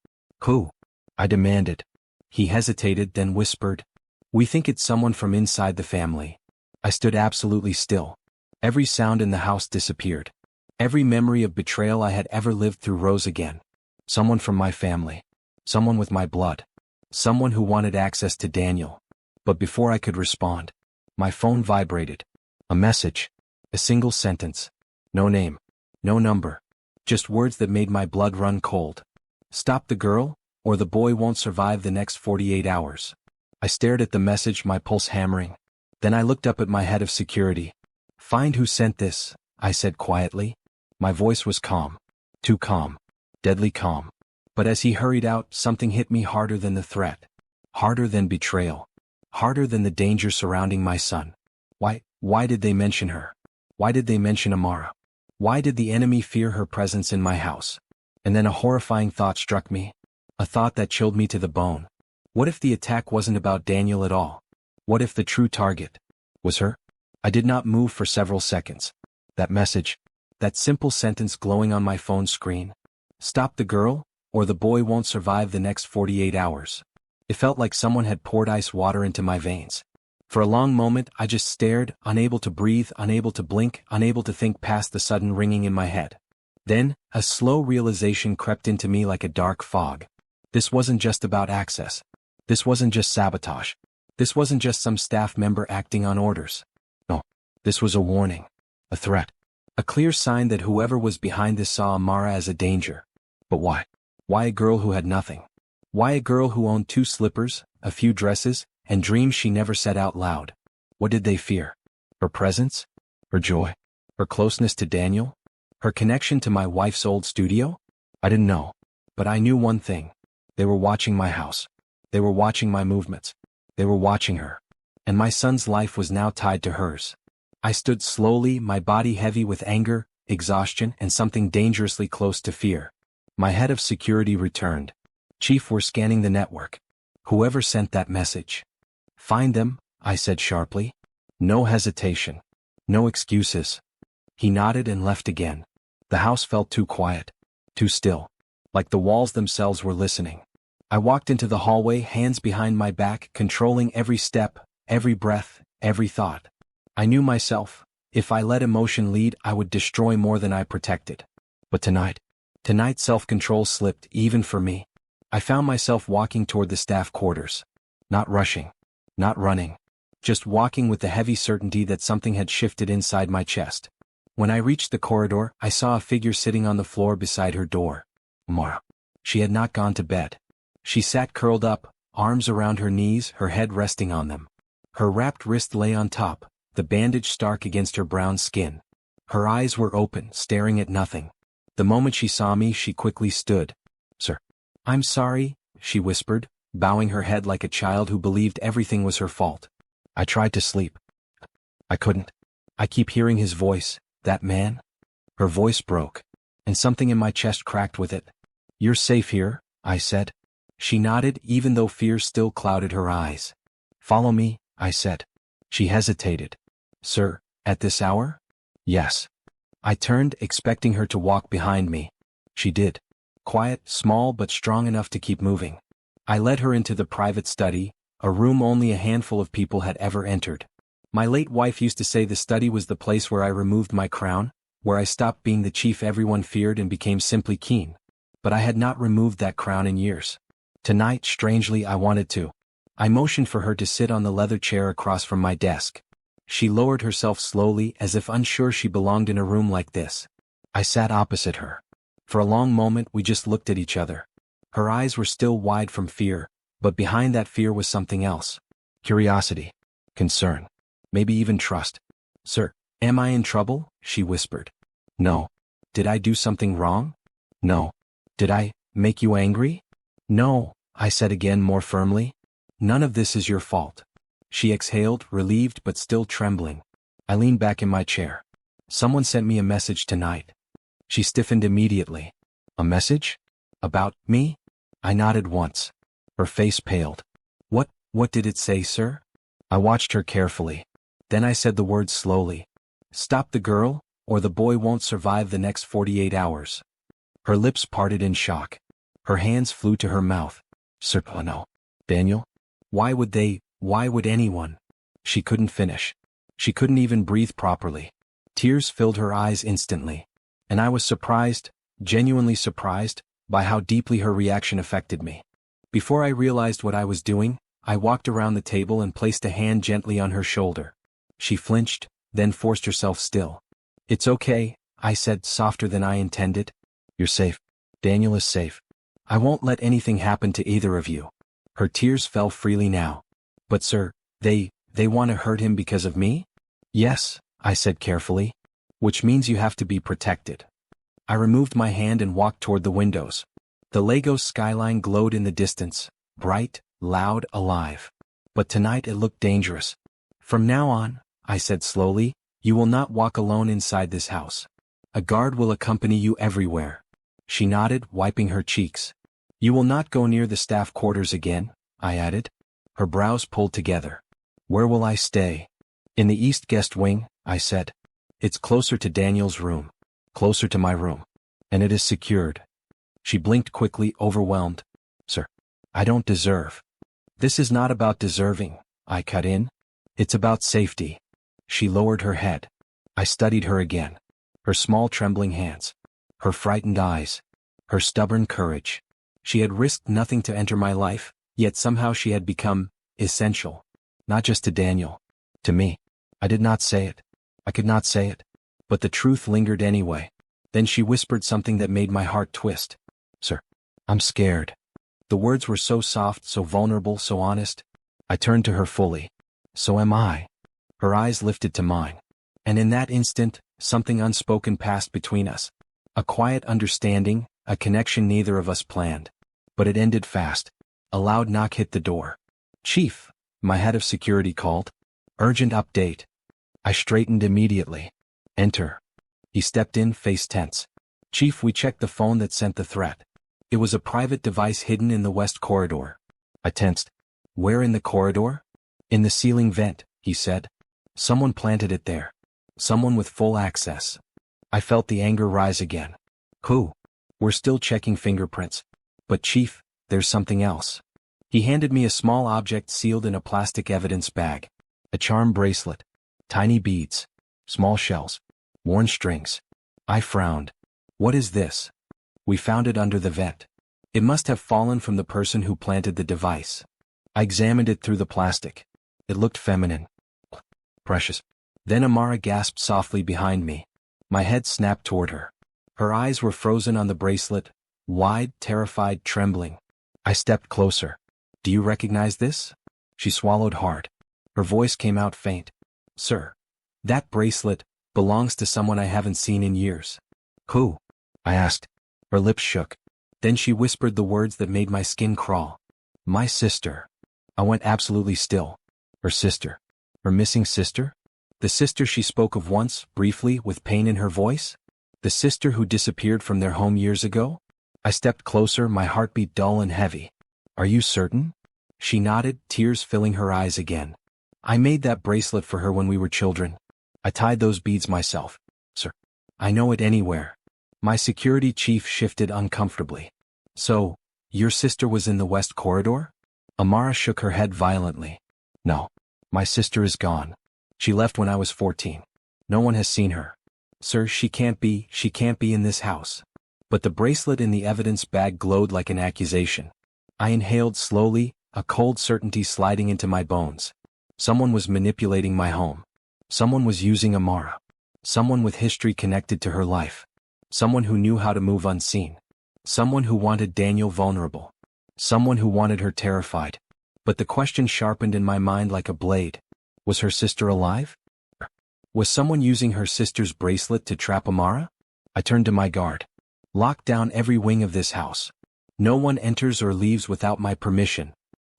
"Who?" I demanded. He hesitated, then whispered, "We think it's someone from inside the family." I stood absolutely still. Every sound in the house disappeared. Every memory of betrayal I had ever lived through rose again. Someone from my family. Someone with my blood. Someone who wanted access to Daniel. But before I could respond, my phone vibrated. A message. A single sentence. No name. No number. Just words that made my blood run cold. Stop the girl, or the boy won't survive the next 48 hours. I stared at the message, my pulse hammering. Then I looked up at my head of security. Find who sent this, I said quietly. My voice was calm. Too calm. Deadly calm. But as he hurried out, something hit me harder than the threat. Harder than betrayal. Harder than the danger surrounding my son. Why did they mention her? Why did they mention Amara? Why did the enemy fear her presence in my house? And then a horrifying thought struck me. A thought that chilled me to the bone. What if the attack wasn't about Daniel at all? What if the true target was her? I did not move for several seconds. That message, that simple sentence glowing on my phone screen. Stop the girl, or the boy won't survive the next 48 hours. It felt like someone had poured ice water into my veins. For a long moment, I just stared, unable to breathe, unable to blink, unable to think past the sudden ringing in my head. Then, a slow realization crept into me like a dark fog. This wasn't just about access. This wasn't just sabotage. This wasn't just some staff member acting on orders. No, this was a warning. A threat. A clear sign that whoever was behind this saw Amara as a danger. But why? Why a girl who had nothing? Why a girl who owned 2 slippers, a few dresses, and dreams she never said out loud? What did they fear? Her presence? Her joy? Her closeness to Daniel? Her connection to my wife's old studio? I didn't know. But I knew one thing. They were watching my house. They were watching my movements. They were watching her. And my son's life was now tied to hers. I stood slowly, my body heavy with anger, exhaustion, and something dangerously close to fear. My head of security returned. Chief, we're scanning the network. Whoever sent that message. Find them, I said sharply. No hesitation. No excuses. He nodded and left again. The house felt too quiet. Too still. Like the walls themselves were listening. I walked into the hallway, hands behind my back, controlling every step, every breath, every thought. I knew myself. If I let emotion lead, I would destroy more than I protected. But tonight self-control slipped, even for me. I found myself walking toward the staff quarters. Not rushing. Not running. Just walking with the heavy certainty that something had shifted inside my chest. When I reached the corridor, I saw a figure sitting on the floor beside her door. Amara. She had not gone to bed. She sat curled up, arms around her knees, her head resting on them. Her wrapped wrist lay on top, the bandage stark against her brown skin. Her eyes were open, staring at nothing. The moment she saw me, she quickly stood. Sir. I'm sorry, she whispered, bowing her head like a child who believed everything was her fault. I tried to sleep. I couldn't. I keep hearing his voice, that man. Her voice broke, and something in my chest cracked with it. You're safe here, I said. She nodded, even though fear still clouded her eyes. Follow me, I said. She hesitated. Sir, at this hour? Yes. I turned, expecting her to walk behind me. She did. Quiet, small but strong enough to keep moving. I led her into the private study, a room only a handful of people had ever entered. My late wife used to say the study was the place where I removed my crown, where I stopped being the chief everyone feared and became simply Kene. But I had not removed that crown in years. Tonight, strangely, I wanted to. I motioned for her to sit on the leather chair across from my desk. She lowered herself slowly, as if unsure she belonged in a room like this. I sat opposite her. For a long moment we just looked at each other. Her eyes were still wide from fear, but behind that fear was something else. Curiosity. Concern. Maybe even trust. Sir, am I in trouble? She whispered. No. Did I do something wrong? No. Did I make you angry? No, I said again more firmly. None of this is your fault. She exhaled, relieved but still trembling. I leaned back in my chair. Someone sent me a message tonight. She stiffened immediately. A message? About me? I nodded once. Her face paled. What did it say, sir? I watched her carefully. Then I said the words slowly. Stop the girl, or the boy won't survive the next 48 hours. Her lips parted in shock. Her hands flew to her mouth. Sir, oh no. Daniel? Why would anyone? She couldn't finish. She couldn't even breathe properly. Tears filled her eyes instantly. And I was surprised, genuinely surprised, by how deeply her reaction affected me. Before I realized what I was doing, I walked around the table and placed a hand gently on her shoulder. She flinched, then forced herself still. It's okay, I said, softer than I intended. You're safe. Daniel is safe. I won't let anything happen to either of you. Her tears fell freely now. But sir, they want to hurt him because of me? Yes, I said carefully. Which means you have to be protected. I removed my hand and walked toward the windows. The Lagos skyline glowed in the distance, bright, loud, alive. But tonight it looked dangerous. From now on, I said slowly, you will not walk alone inside this house. A guard will accompany you everywhere. She nodded, wiping her cheeks. You will not go near the staff quarters again, I added. Her brows pulled together. Where will I stay? In the East Guest Wing, I said. It's closer to Daniel's room. Closer to my room. And it is secured. She blinked quickly, overwhelmed. Sir, I don't deserve. This is not about deserving, I cut in. It's about safety. She lowered her head. I studied her again. Her small trembling hands. Her frightened eyes. Her stubborn courage. She had risked nothing to enter my life, yet somehow she had become essential. Not just to Daniel. To me. I did not say it. I could not say it. But the truth lingered anyway. Then she whispered something that made my heart twist. Sir, I'm scared. The words were so soft, so vulnerable, so honest. I turned to her fully. So am I. Her eyes lifted to mine. And in that instant, something unspoken passed between us. A quiet understanding, a connection neither of us planned. But it ended fast. A loud knock hit the door. Chief, my head of security called. Urgent update. I straightened immediately. Enter. He stepped in, face tense. Chief, we checked the phone that sent the threat. It was a private device hidden in the west corridor. I tensed. Where in the corridor? In the ceiling vent, he said. Someone planted it there. Someone with full access. I felt the anger rise again. Who? We're still checking fingerprints. But Chief, there's something else. He handed me a small object sealed in a plastic evidence bag. A charm bracelet. Tiny beads. Small shells. Worn strings. I frowned. What is this? We found it under the vent. It must have fallen from the person who planted the device. I examined it through the plastic. It looked feminine. Precious. Then Amara gasped softly behind me. My head snapped toward her. Her eyes were frozen on the bracelet, wide, terrified, trembling. I stepped closer. Do you recognize this? She swallowed hard. Her voice came out faint. Sir, that bracelet belongs to someone I haven't seen in years. Who? I asked. Her lips shook. Then she whispered the words that made my skin crawl. My sister. I went absolutely still. Her sister. Her missing sister? The sister she spoke of once, briefly, with pain in her voice? The sister who disappeared from their home years ago? I stepped closer, my heartbeat dull and heavy. Are you certain? She nodded, tears filling her eyes again. I made that bracelet for her when we were children. I tied those beads myself. Sir, I know it anywhere. My security chief shifted uncomfortably. So, your sister was in the west corridor? Amara shook her head violently. No. My sister is gone. She left when I was 14. No one has seen her. Sir, she can't be in this house. But the bracelet in the evidence bag glowed like an accusation. I inhaled slowly, a cold certainty sliding into my bones. Someone was manipulating my home. Someone was using Amara. Someone with history connected to her life. Someone who knew how to move unseen. Someone who wanted Daniel vulnerable. Someone who wanted her terrified. But the question sharpened in my mind like a blade. Was her sister alive? Was someone using her sister's bracelet to trap Amara? I turned to my guard. Lock down every wing of this house. No one enters or leaves without my permission.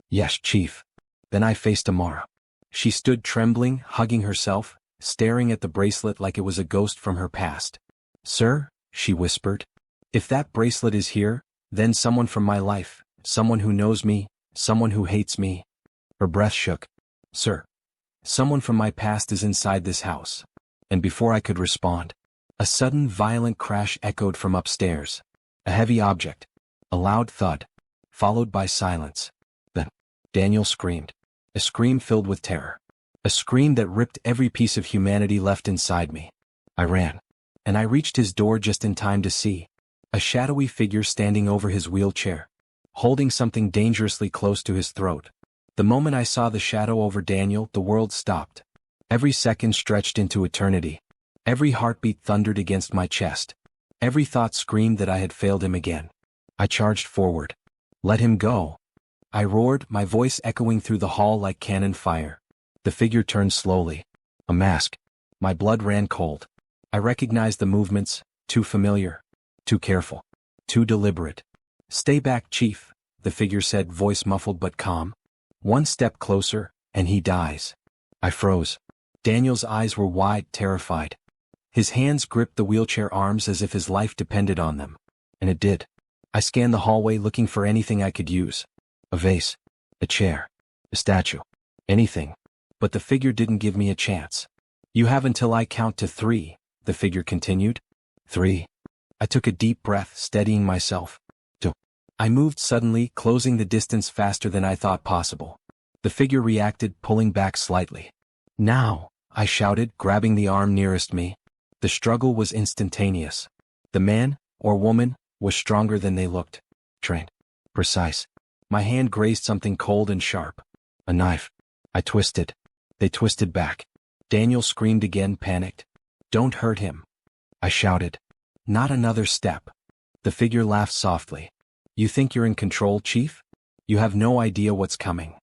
Yes, Chief. Then I faced Amara. She stood trembling, hugging herself, staring at the bracelet like it was a ghost from her past. Sir, she whispered. If that bracelet is here, then someone from my life, someone who knows me, someone who hates me. Her breath shook. Sir, someone from my past is inside this house. And before I could respond, a sudden violent crash echoed from upstairs. A heavy object. A loud thud. Followed by silence. Then, Daniel screamed. A scream filled with terror. A scream that ripped every piece of humanity left inside me. I ran. And I reached his door just in time to see a shadowy figure standing over his wheelchair, holding something dangerously close to his throat. The moment I saw the shadow over Daniel, the world stopped. Every second stretched into eternity. Every heartbeat thundered against my chest. Every thought screamed that I had failed him again. I charged forward. "Let him go!" I roared, my voice echoing through the hall like cannon fire. The figure turned slowly. A mask. My blood ran cold. I recognized the movements, too familiar, too careful, too deliberate. "Stay back, Chief," the figure said, voice muffled but calm. "One step closer, and he dies." I froze. Daniel's eyes were wide, terrified. His hands gripped the wheelchair arms as if his life depended on them. And it did. I scanned the hallway looking for anything I could use. A vase. A chair. A statue. Anything. But the figure didn't give me a chance. "You have until I count to 3, the figure continued. 3. I took a deep breath, steadying myself. 2. I moved suddenly, closing the distance faster than I thought possible. The figure reacted, pulling back slightly. "Now!" I shouted, grabbing the arm nearest me. The struggle was instantaneous. The man, or woman, was stronger than they looked. Trained. Precise. My hand grazed something cold and sharp. A knife. I twisted. They twisted back. Daniel screamed again, panicked. "Don't hurt him," I shouted. "Not another step." The figure laughed softly. "You think you're in control, Chief? You have no idea what's coming."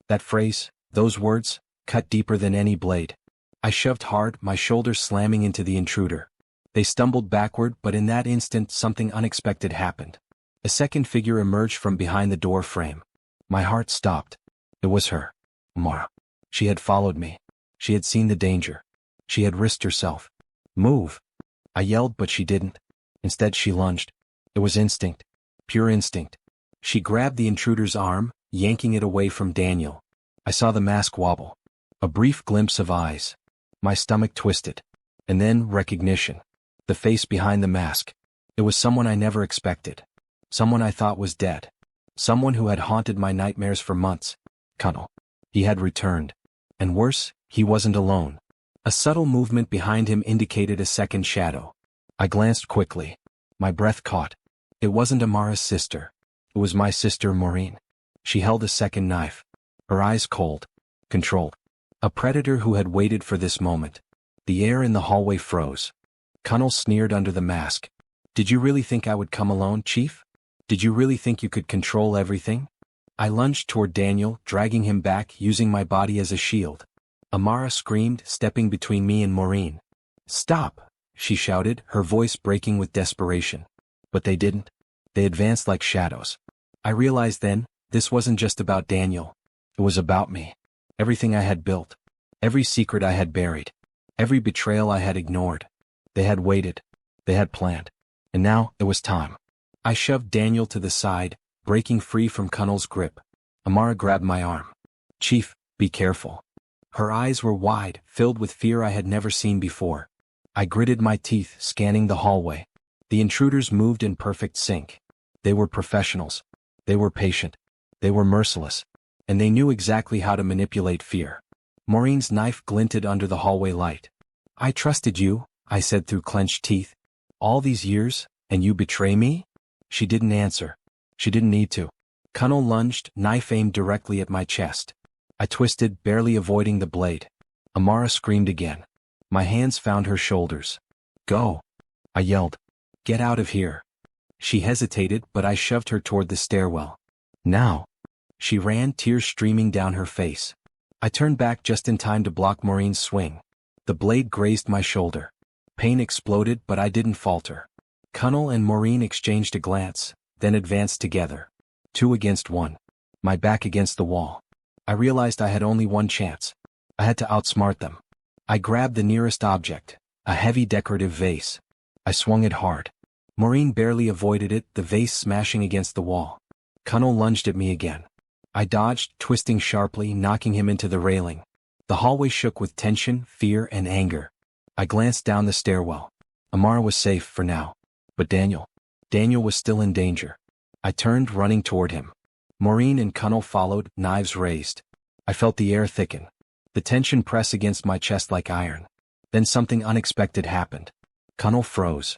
That phrase, those words, cut deeper than any blade. I shoved hard, my shoulders slamming into the intruder. They stumbled backward, but in that instant something unexpected happened. A second figure emerged from behind the door frame. My heart stopped. It was her. Mara. She had followed me. She had seen the danger. She had risked herself. "Move!" I yelled, but she didn't. Instead she lunged. It was instinct. Pure instinct. She grabbed the intruder's arm, yanking it away from Daniel. I saw the mask wobble. A brief glimpse of eyes. My stomach twisted. And then recognition. The face behind the mask. It was someone I never expected. Someone I thought was dead. Someone who had haunted my nightmares for months. Kene. He had returned. And worse, he wasn't alone. A subtle movement behind him indicated a second shadow. I glanced quickly. My breath caught. It wasn't Amara's sister. It was my sister Maureen. She held a second knife. Her eyes cold. Controlled. A predator who had waited for this moment. The air in the hallway froze. Kene sneered under the mask. "Did you really think I would come alone, Chief? Did you really think you could control everything?" I lunged toward Daniel, dragging him back, using my body as a shield. Amara screamed, stepping between me and Maureen. "Stop!" she shouted, her voice breaking with desperation. But they didn't. They advanced like shadows. I realized then, this wasn't just about Daniel. It was about me. Everything I had built. Every secret I had buried. Every betrayal I had ignored. They had waited. They had planned. And now, it was time. I shoved Daniel to the side, breaking free from Kene's grip. Amara grabbed my arm. "Chief, be careful." Her eyes were wide, filled with fear I had never seen before. I gritted my teeth, scanning the hallway. The intruders moved in perfect sync. They were professionals. They were patient. They were merciless. And they knew exactly how to manipulate fear. Maureen's knife glinted under the hallway light. "I trusted you," I said through clenched teeth. "All these years, and you betray me?" She didn't answer. She didn't need to. Kene lunged, knife aimed directly at my chest. I twisted, barely avoiding the blade. Amara screamed again. My hands found her shoulders. "Go!" I yelled. "Get out of here." She hesitated, but I shoved her toward the stairwell. "Now!" She ran, tears streaming down her face. I turned back just in time to block Maureen's swing. The blade grazed my shoulder. Pain exploded, but I didn't falter. Kene and Maureen exchanged a glance, then advanced together. 2 against 1. My back against the wall. I realized I had only one chance. I had to outsmart them. I grabbed the nearest object, a heavy decorative vase. I swung it hard. Maureen barely avoided it, the vase smashing against the wall. Kene lunged at me again. I dodged, twisting sharply, knocking him into the railing. The hallway shook with tension, fear, and anger. I glanced down the stairwell. Amara was safe for now. But Daniel was still in danger. I turned, running toward him. Maureen and Kene followed, knives raised. I felt the air thicken. The tension press against my chest like iron. Then something unexpected happened. Kene froze.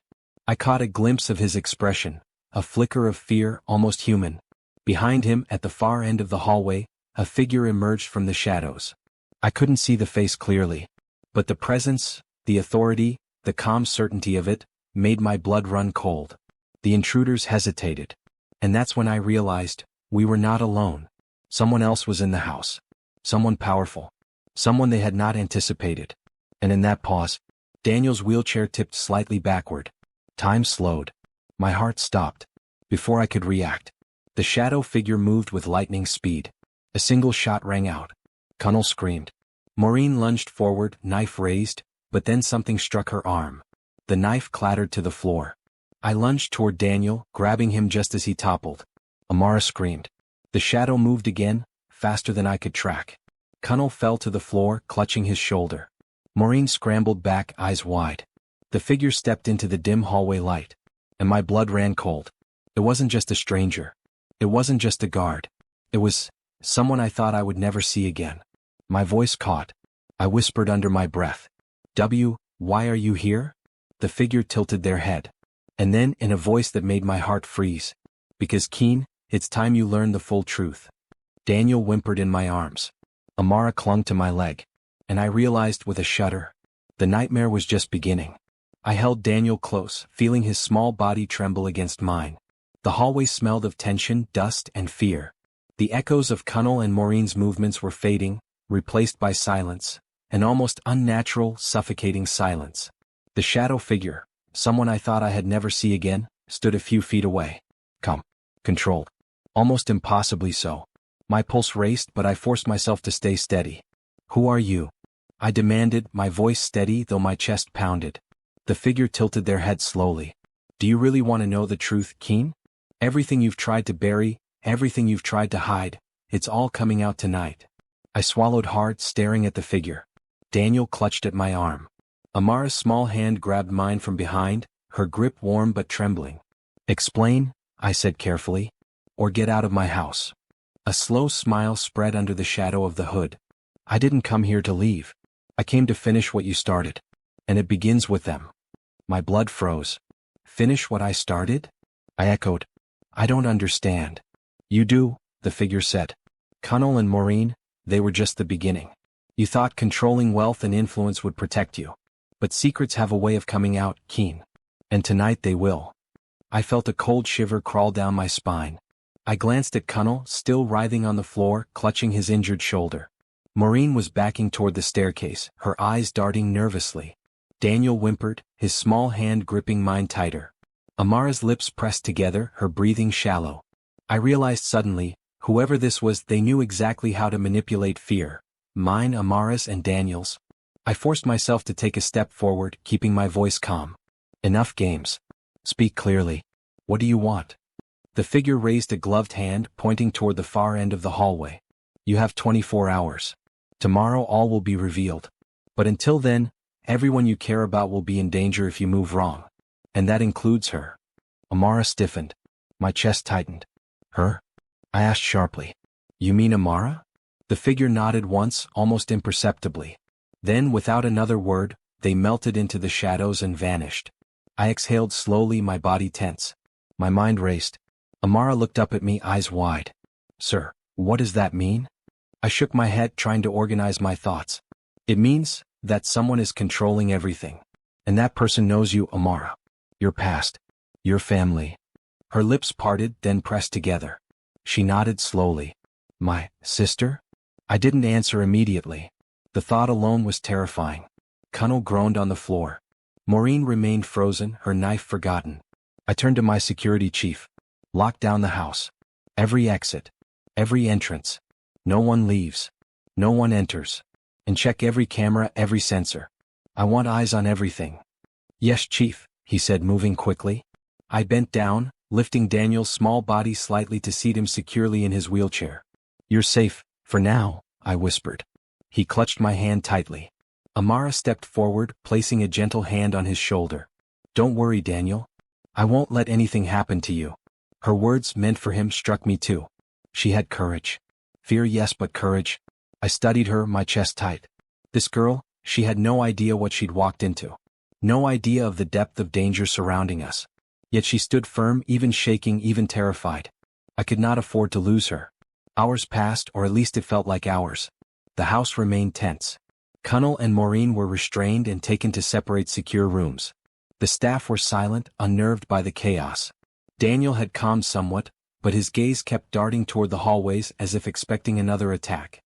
I caught a glimpse of his expression, a flicker of fear, almost human. Behind him, at the far end of the hallway, a figure emerged from the shadows. I couldn't see the face clearly. But the presence, the authority, The calm certainty of it made my blood run cold. The intruders hesitated. And that's when I realized we were not alone. Someone else was in the house. Someone powerful. Someone they had not anticipated. And in that pause, Daniel's wheelchair tipped slightly backward. Time slowed. My heart stopped. Before I could react, the shadow figure moved with lightning speed. A single shot rang out. Connell screamed. Maureen lunged forward, knife raised, but then something struck her arm. The knife clattered to the floor. I lunged toward Daniel, grabbing him just as he toppled. Amara screamed. The shadow moved again, faster than I could track. Connell fell to the floor, clutching his shoulder. Maureen scrambled back, eyes wide. The figure stepped into the dim hallway light. And my blood ran cold. It wasn't just a stranger. It wasn't just a guard. It was someone I thought I would never see again. My voice caught. I whispered under my breath. Why are you here? The figure tilted their head. And then, in a voice that made my heart freeze. Because Kene, it's time you learn the full truth. Daniel whimpered in my arms. Amara clung to my leg. And I realized with a shudder. The nightmare was just beginning. I held Daniel close, feeling his small body tremble against mine. The hallway smelled of tension, dust, and fear. The echoes of Connell and Maureen's movements were fading, replaced by silence, an almost unnatural, suffocating silence. The shadow figure, someone I thought I had never see again, stood a few feet away. Calm. Controlled. Almost impossibly so. My pulse raced, but I forced myself to stay steady. Who are you? I demanded, my voice steady though my chest pounded. The figure tilted their head slowly. Do you really want to know the truth, Kene? Everything you've tried to bury, everything you've tried to hide, it's all coming out tonight. I swallowed hard, staring at the figure. Daniel clutched at my arm. Amara's small hand grabbed mine from behind, her grip warm but trembling. Explain, I said carefully. Or get out of my house. A slow smile spread under the shadow of the hood. I didn't come here to leave. I came to finish what you started. And it begins with them. My blood froze. Finish what I started? I echoed. I don't understand. You do, the figure said. Connell and Maureen, they were just the beginning. You thought controlling wealth and influence would protect you. But secrets have a way of coming out, Kene. And tonight they will. I felt a cold shiver crawl down my spine. I glanced at Connell, still writhing on the floor, clutching his injured shoulder. Maureen was backing toward the staircase, her eyes darting nervously. Daniel whimpered, his small hand gripping mine tighter. Amara's lips pressed together, her breathing shallow. I realized suddenly, whoever this was, they knew exactly how to manipulate fear. Mine, Amara's, and Daniel's. I forced myself to take a step forward, keeping my voice calm. Enough games. Speak clearly. What do you want? The figure raised a gloved hand, pointing toward the far end of the hallway. You have 24 hours. Tomorrow all will be revealed. But until then, everyone you care about will be in danger if you move wrong. And that includes her. Amara stiffened. My chest tightened. Her? I asked sharply. You mean Amara? The figure nodded once, almost imperceptibly. Then, without another word, they melted into the shadows and vanished. I exhaled slowly, my body tense. My mind raced. Amara looked up at me, eyes wide. Sir, what does that mean? I shook my head, trying to organize my thoughts. It means that someone is controlling everything. And that person knows you, Amara. Your past. Your family. Her lips parted, then pressed together. She nodded slowly. My sister? I didn't answer immediately. The thought alone was terrifying. Connell groaned on the floor. Maureen remained frozen, her knife forgotten. I turned to my security chief. Lock down the house. Every exit. Every entrance. No one leaves. No one enters. And check every camera, every sensor. I want eyes on everything. Yes, Chief, he said, moving quickly. I bent down, lifting Daniel's small body slightly to seat him securely in his wheelchair. You're safe, for now, I whispered. He clutched my hand tightly. Amara stepped forward, placing a gentle hand on his shoulder. Don't worry, Daniel. I won't let anything happen to you. Her words, meant for him, struck me too. She had courage. Fear, yes, but courage. I studied her, my chest tight. This girl, she had no idea what she'd walked into. No idea of the depth of danger surrounding us. Yet she stood firm, even shaking, even terrified. I could not afford to lose her. Hours passed, or at least it felt like hours. The house remained tense. Kunnel and Maureen were restrained and taken to separate secure rooms. The staff were silent, unnerved by the chaos. Daniel had calmed somewhat, but his gaze kept darting toward the hallways as if expecting another attack.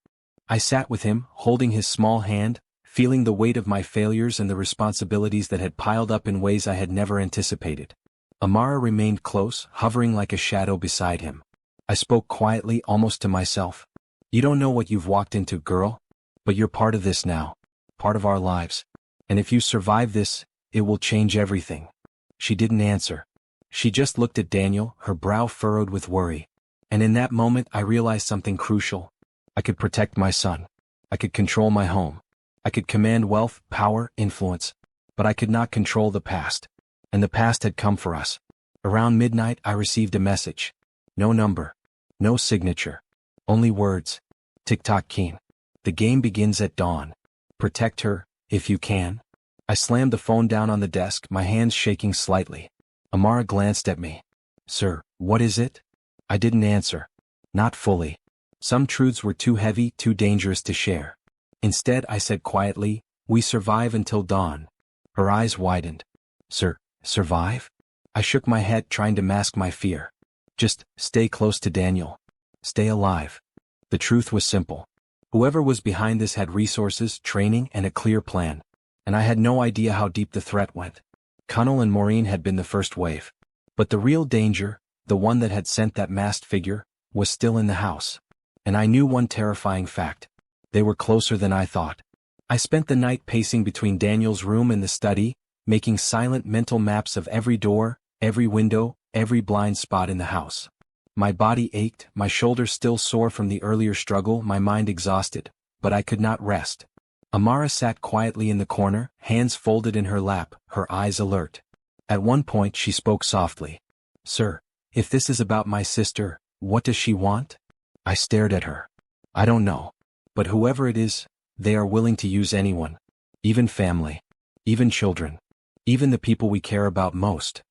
I sat with him, holding his small hand, feeling the weight of my failures and the responsibilities that had piled up in ways I had never anticipated. Amara remained close, hovering like a shadow beside him. I spoke quietly, almost to myself. You don't know what you've walked into, girl. But you're part of this now. Part of our lives. And if you survive this, it will change everything. She didn't answer. She just looked at Daniel, her brow furrowed with worry. And in that moment I realized something crucial. I could protect my son. I could control my home. I could command wealth, power, influence. But I could not control the past. And the past had come for us. Around midnight I received a message. No number. No signature. Only words. Tick-tock Kene. The game begins at dawn. Protect her, if you can. I slammed the phone down on the desk, my hands shaking slightly. Amara glanced at me. Sir, what is it? I didn't answer. Not fully. Some truths were too heavy, too dangerous to share. Instead I said quietly, we survive until dawn. Her eyes widened. Sir, survive? I shook my head, trying to mask my fear. Just stay close to Daniel. Stay alive. The truth was simple. Whoever was behind this had resources, training, and a clear plan. And I had no idea how deep the threat went. Kunnel and Maureen had been the first wave. But the real danger, the one that had sent that masked figure, was still in the house. And I knew one terrifying fact. They were closer than I thought. I spent the night pacing between Daniel's room and the study, making silent mental maps of every door, every window, every blind spot in the house. My body ached, my shoulders still sore from the earlier struggle, my mind exhausted, but I could not rest. Amara sat quietly in the corner, hands folded in her lap, her eyes alert. At one point she spoke softly. Sir, if this is about my sister, what does she want? I stared at her. I don't know. But whoever it is, they are willing to use anyone. Even family. Even children. Even the people we care about most.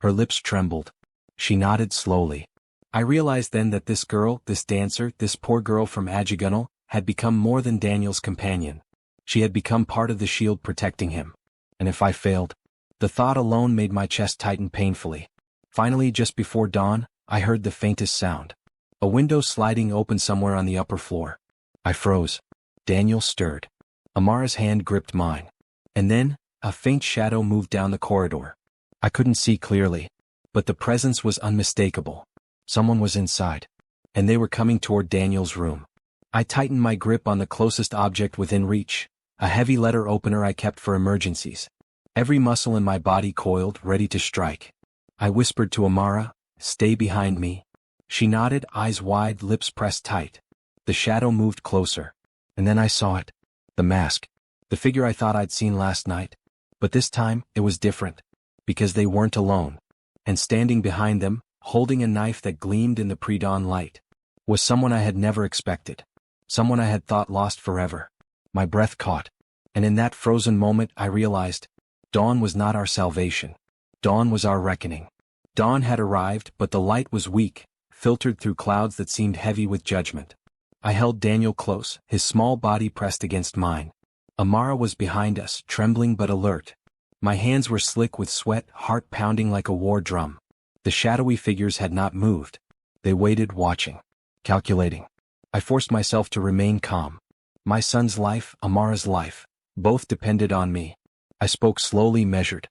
Her lips trembled. She nodded slowly. I realized then that this girl, this dancer, this poor girl from Ajigunal, had become more than Daniel's companion. She had become part of the shield protecting him. And if I failed, the thought alone made my chest tighten painfully. Finally, just before dawn, I heard the faintest sound. A window sliding open somewhere on the upper floor. I froze. Daniel stirred. Amara's hand gripped mine. And then, a faint shadow moved down the corridor. I couldn't see clearly, but the presence was unmistakable. Someone was inside. And they were coming toward Daniel's room. I tightened my grip on the closest object within reach, a heavy letter opener I kept for emergencies. Every muscle in my body coiled, ready to strike. I whispered to Amara, stay behind me. She nodded, eyes wide, lips pressed tight. The shadow moved closer. And then I saw it. The mask. The figure I thought I'd seen last night. But this time, it was different. Because they weren't alone. And standing behind them, holding a knife that gleamed in the pre-dawn light, was someone I had never expected. Someone I had thought lost forever. My breath caught. And in that frozen moment I realized, dawn was not our salvation. Dawn was our reckoning. Dawn had arrived, but the light was weak, filtered through clouds that seemed heavy with judgment. I held Daniel close, his small body pressed against mine. Amara was behind us, trembling but alert. My hands were slick with sweat, heart pounding like a war drum. The shadowy figures had not moved. They waited, watching, calculating. I forced myself to remain calm. My son's life, Amara's life, both depended on me. I spoke slowly, measured.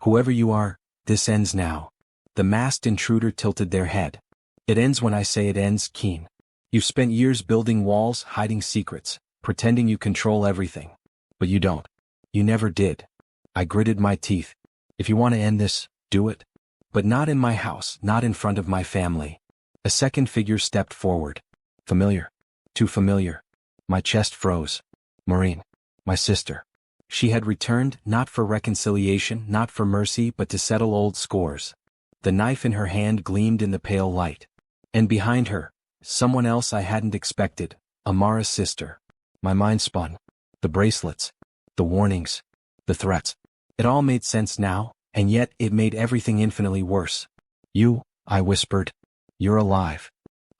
Whoever you are, this ends now. The masked intruder tilted their head. It ends when I say it ends, Kene. You've spent years building walls, hiding secrets, pretending you control everything. But you don't. You never did. I gritted my teeth. If you want to end this, do it. But not in my house, not in front of my family. A second figure stepped forward. Familiar. Too familiar. My chest froze. Maureen. My sister. She had returned, not for reconciliation, not for mercy, but to settle old scores. The knife in her hand gleamed in the pale light. And behind her, someone else I hadn't expected, Amara's sister. My mind spun. The bracelets. The warnings. The threats. It all made sense now, and yet it made everything infinitely worse. You, I whispered. You're alive.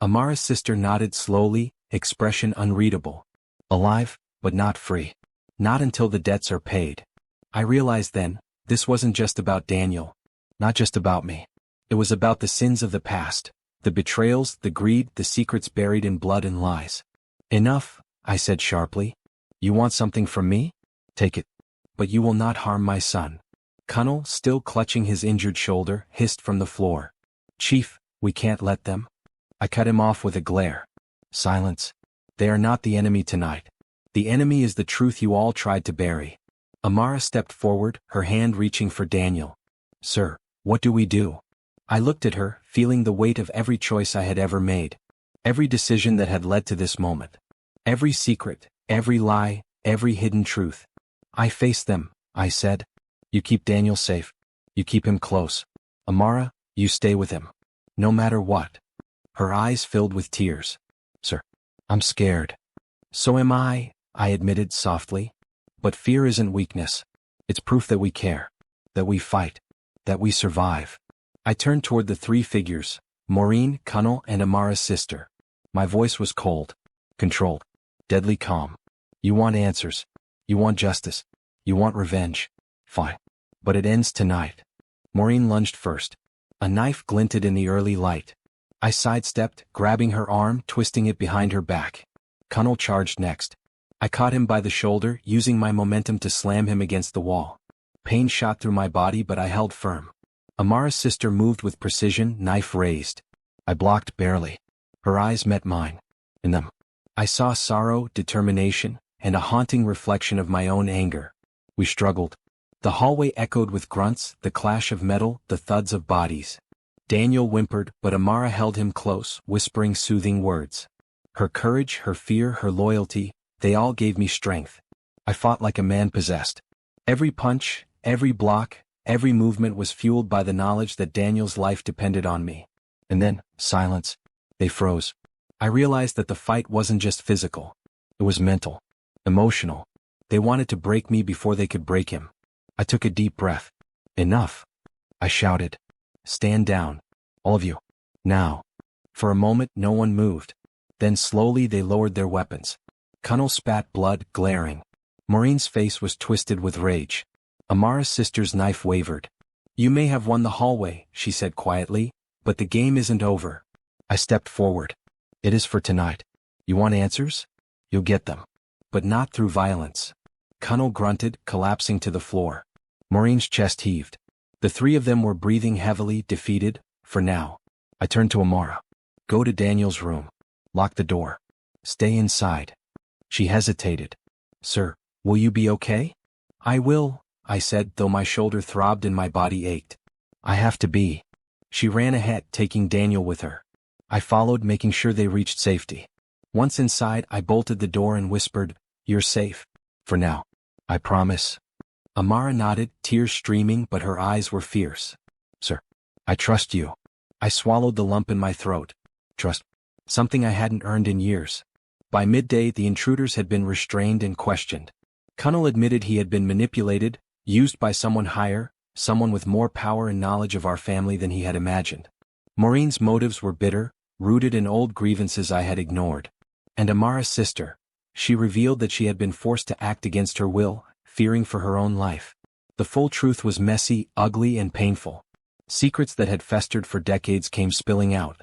Amara's sister nodded slowly, expression unreadable. Alive, but not free. Not until the debts are paid. I realized then, this wasn't just about Daniel. Not just about me. It was about the sins of the past, the betrayals, the greed, the secrets buried in blood and lies. Enough, I said sharply. You want something from me? Take it. But you will not harm my son. Kene, still clutching his injured shoulder, hissed from the floor. Chief, we can't let them. I cut him off with a glare. Silence. They are not the enemy tonight. The enemy is the truth you all tried to bury. Amara stepped forward, her hand reaching for Daniel. Sir, what do we do? I looked at her, feeling the weight of every choice I had ever made. Every decision that had led to this moment. Every secret, every lie, every hidden truth. I faced them, I said. You keep Daniel safe. You keep him close. Amara, you stay with him. No matter what. Her eyes filled with tears. Sir, I'm scared. So am I admitted softly. But fear isn't weakness. It's proof that we care. That we fight. That we survive. I turned toward the three figures, Maureen, Kene, and Amara's sister. My voice was cold, controlled, deadly calm. You want answers. You want justice. You want revenge. Fine. But it ends tonight. Maureen lunged first. A knife glinted in the early light. I sidestepped, grabbing her arm, twisting it behind her back. Kene charged next. I caught him by the shoulder, using my momentum to slam him against the wall. Pain shot through my body, but I held firm. Amara's sister moved with precision, knife raised. I blocked barely. Her eyes met mine. In them, I saw sorrow, determination, and a haunting reflection of my own anger. We struggled. The hallway echoed with grunts, the clash of metal, the thuds of bodies. Daniel whimpered, but Amara held him close, whispering soothing words. Her courage, her fear, her loyalty, they all gave me strength. I fought like a man possessed. Every punch, every block, every movement was fueled by the knowledge that Daniel's life depended on me. And then, silence. They froze. I realized that the fight wasn't just physical. It was mental. Emotional. They wanted to break me before they could break him. I took a deep breath. Enough. I shouted. Stand down. All of you. Now. For a moment no one moved. Then slowly they lowered their weapons. Kene spat blood, glaring. Maureen's face was twisted with rage. Amara's sister's knife wavered. You may have won the hallway, she said quietly, but the game isn't over. I stepped forward. It is for tonight. You want answers? You'll get them. But not through violence. Kene grunted, collapsing to the floor. Maureen's chest heaved. The three of them were breathing heavily, defeated, for now. I turned to Amara. Go to Daniel's room. Lock the door. Stay inside. She hesitated. Sir, will you be okay? I will, I said, though my shoulder throbbed and my body ached. I have to be. She ran ahead, taking Daniel with her. I followed, making sure they reached safety. Once inside, I bolted the door and whispered, You're safe. For now. I promise. Amara nodded, tears streaming, but her eyes were fierce. Sir, I trust you. I swallowed the lump in my throat. Trust. Something I hadn't earned in years. By midday, the intruders had been restrained and questioned. Kene admitted he had been manipulated, used by someone higher, someone with more power and knowledge of our family than he had imagined. Maureen's motives were bitter, rooted in old grievances I had ignored. And Amara's sister, she revealed that she had been forced to act against her will, fearing for her own life. The full truth was messy, ugly, and painful. Secrets that had festered for decades came spilling out.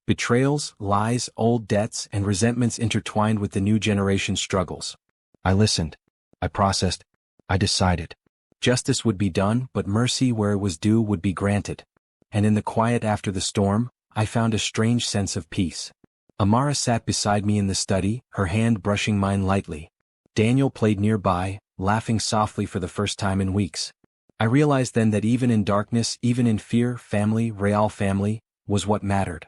Betrayals, lies, old debts, and resentments intertwined with the new generation's struggles. I listened. I processed. I decided. Justice would be done, but mercy where it was due would be granted. And in the quiet after the storm, I found a strange sense of peace. Amara sat beside me in the study, her hand brushing mine lightly. Daniel played nearby, laughing softly for the first time in weeks. I realized then that even in darkness, even in fear, family, real family, was what mattered.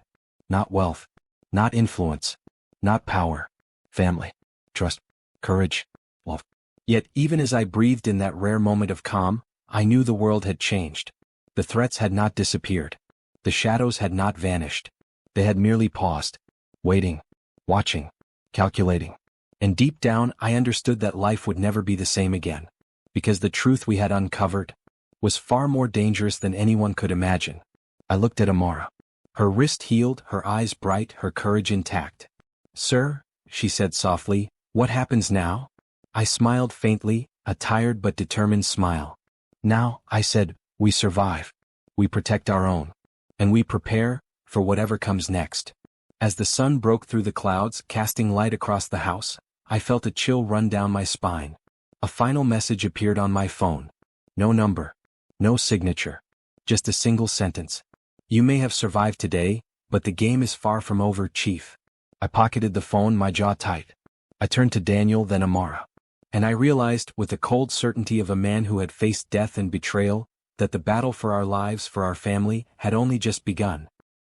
Not wealth. Not influence. Not power. Family. Trust. Courage. Love. Yet even as I breathed in that rare moment of calm, I knew the world had changed. The threats had not disappeared. The shadows had not vanished. They had merely paused. Waiting. Watching. Calculating. And deep down I understood that life would never be the same again. Because the truth we had uncovered was far more dangerous than anyone could imagine. I looked at Amara. Her wrist healed, her eyes bright, her courage intact. Sir, she said softly, what happens now? I smiled faintly, a tired but determined smile. Now, I said, we survive. We protect our own. And we prepare for whatever comes next. As the sun broke through the clouds, casting light across the house, I felt a chill run down my spine. A final message appeared on my phone. No number. No signature. Just a single sentence. You may have survived today, but the game is far from over, Chief. I pocketed the phone, my jaw tight. I turned to Daniel, then Amara. And I realized, with the cold certainty of a man who had faced death and betrayal, that the battle for our lives, for our family, had only just begun.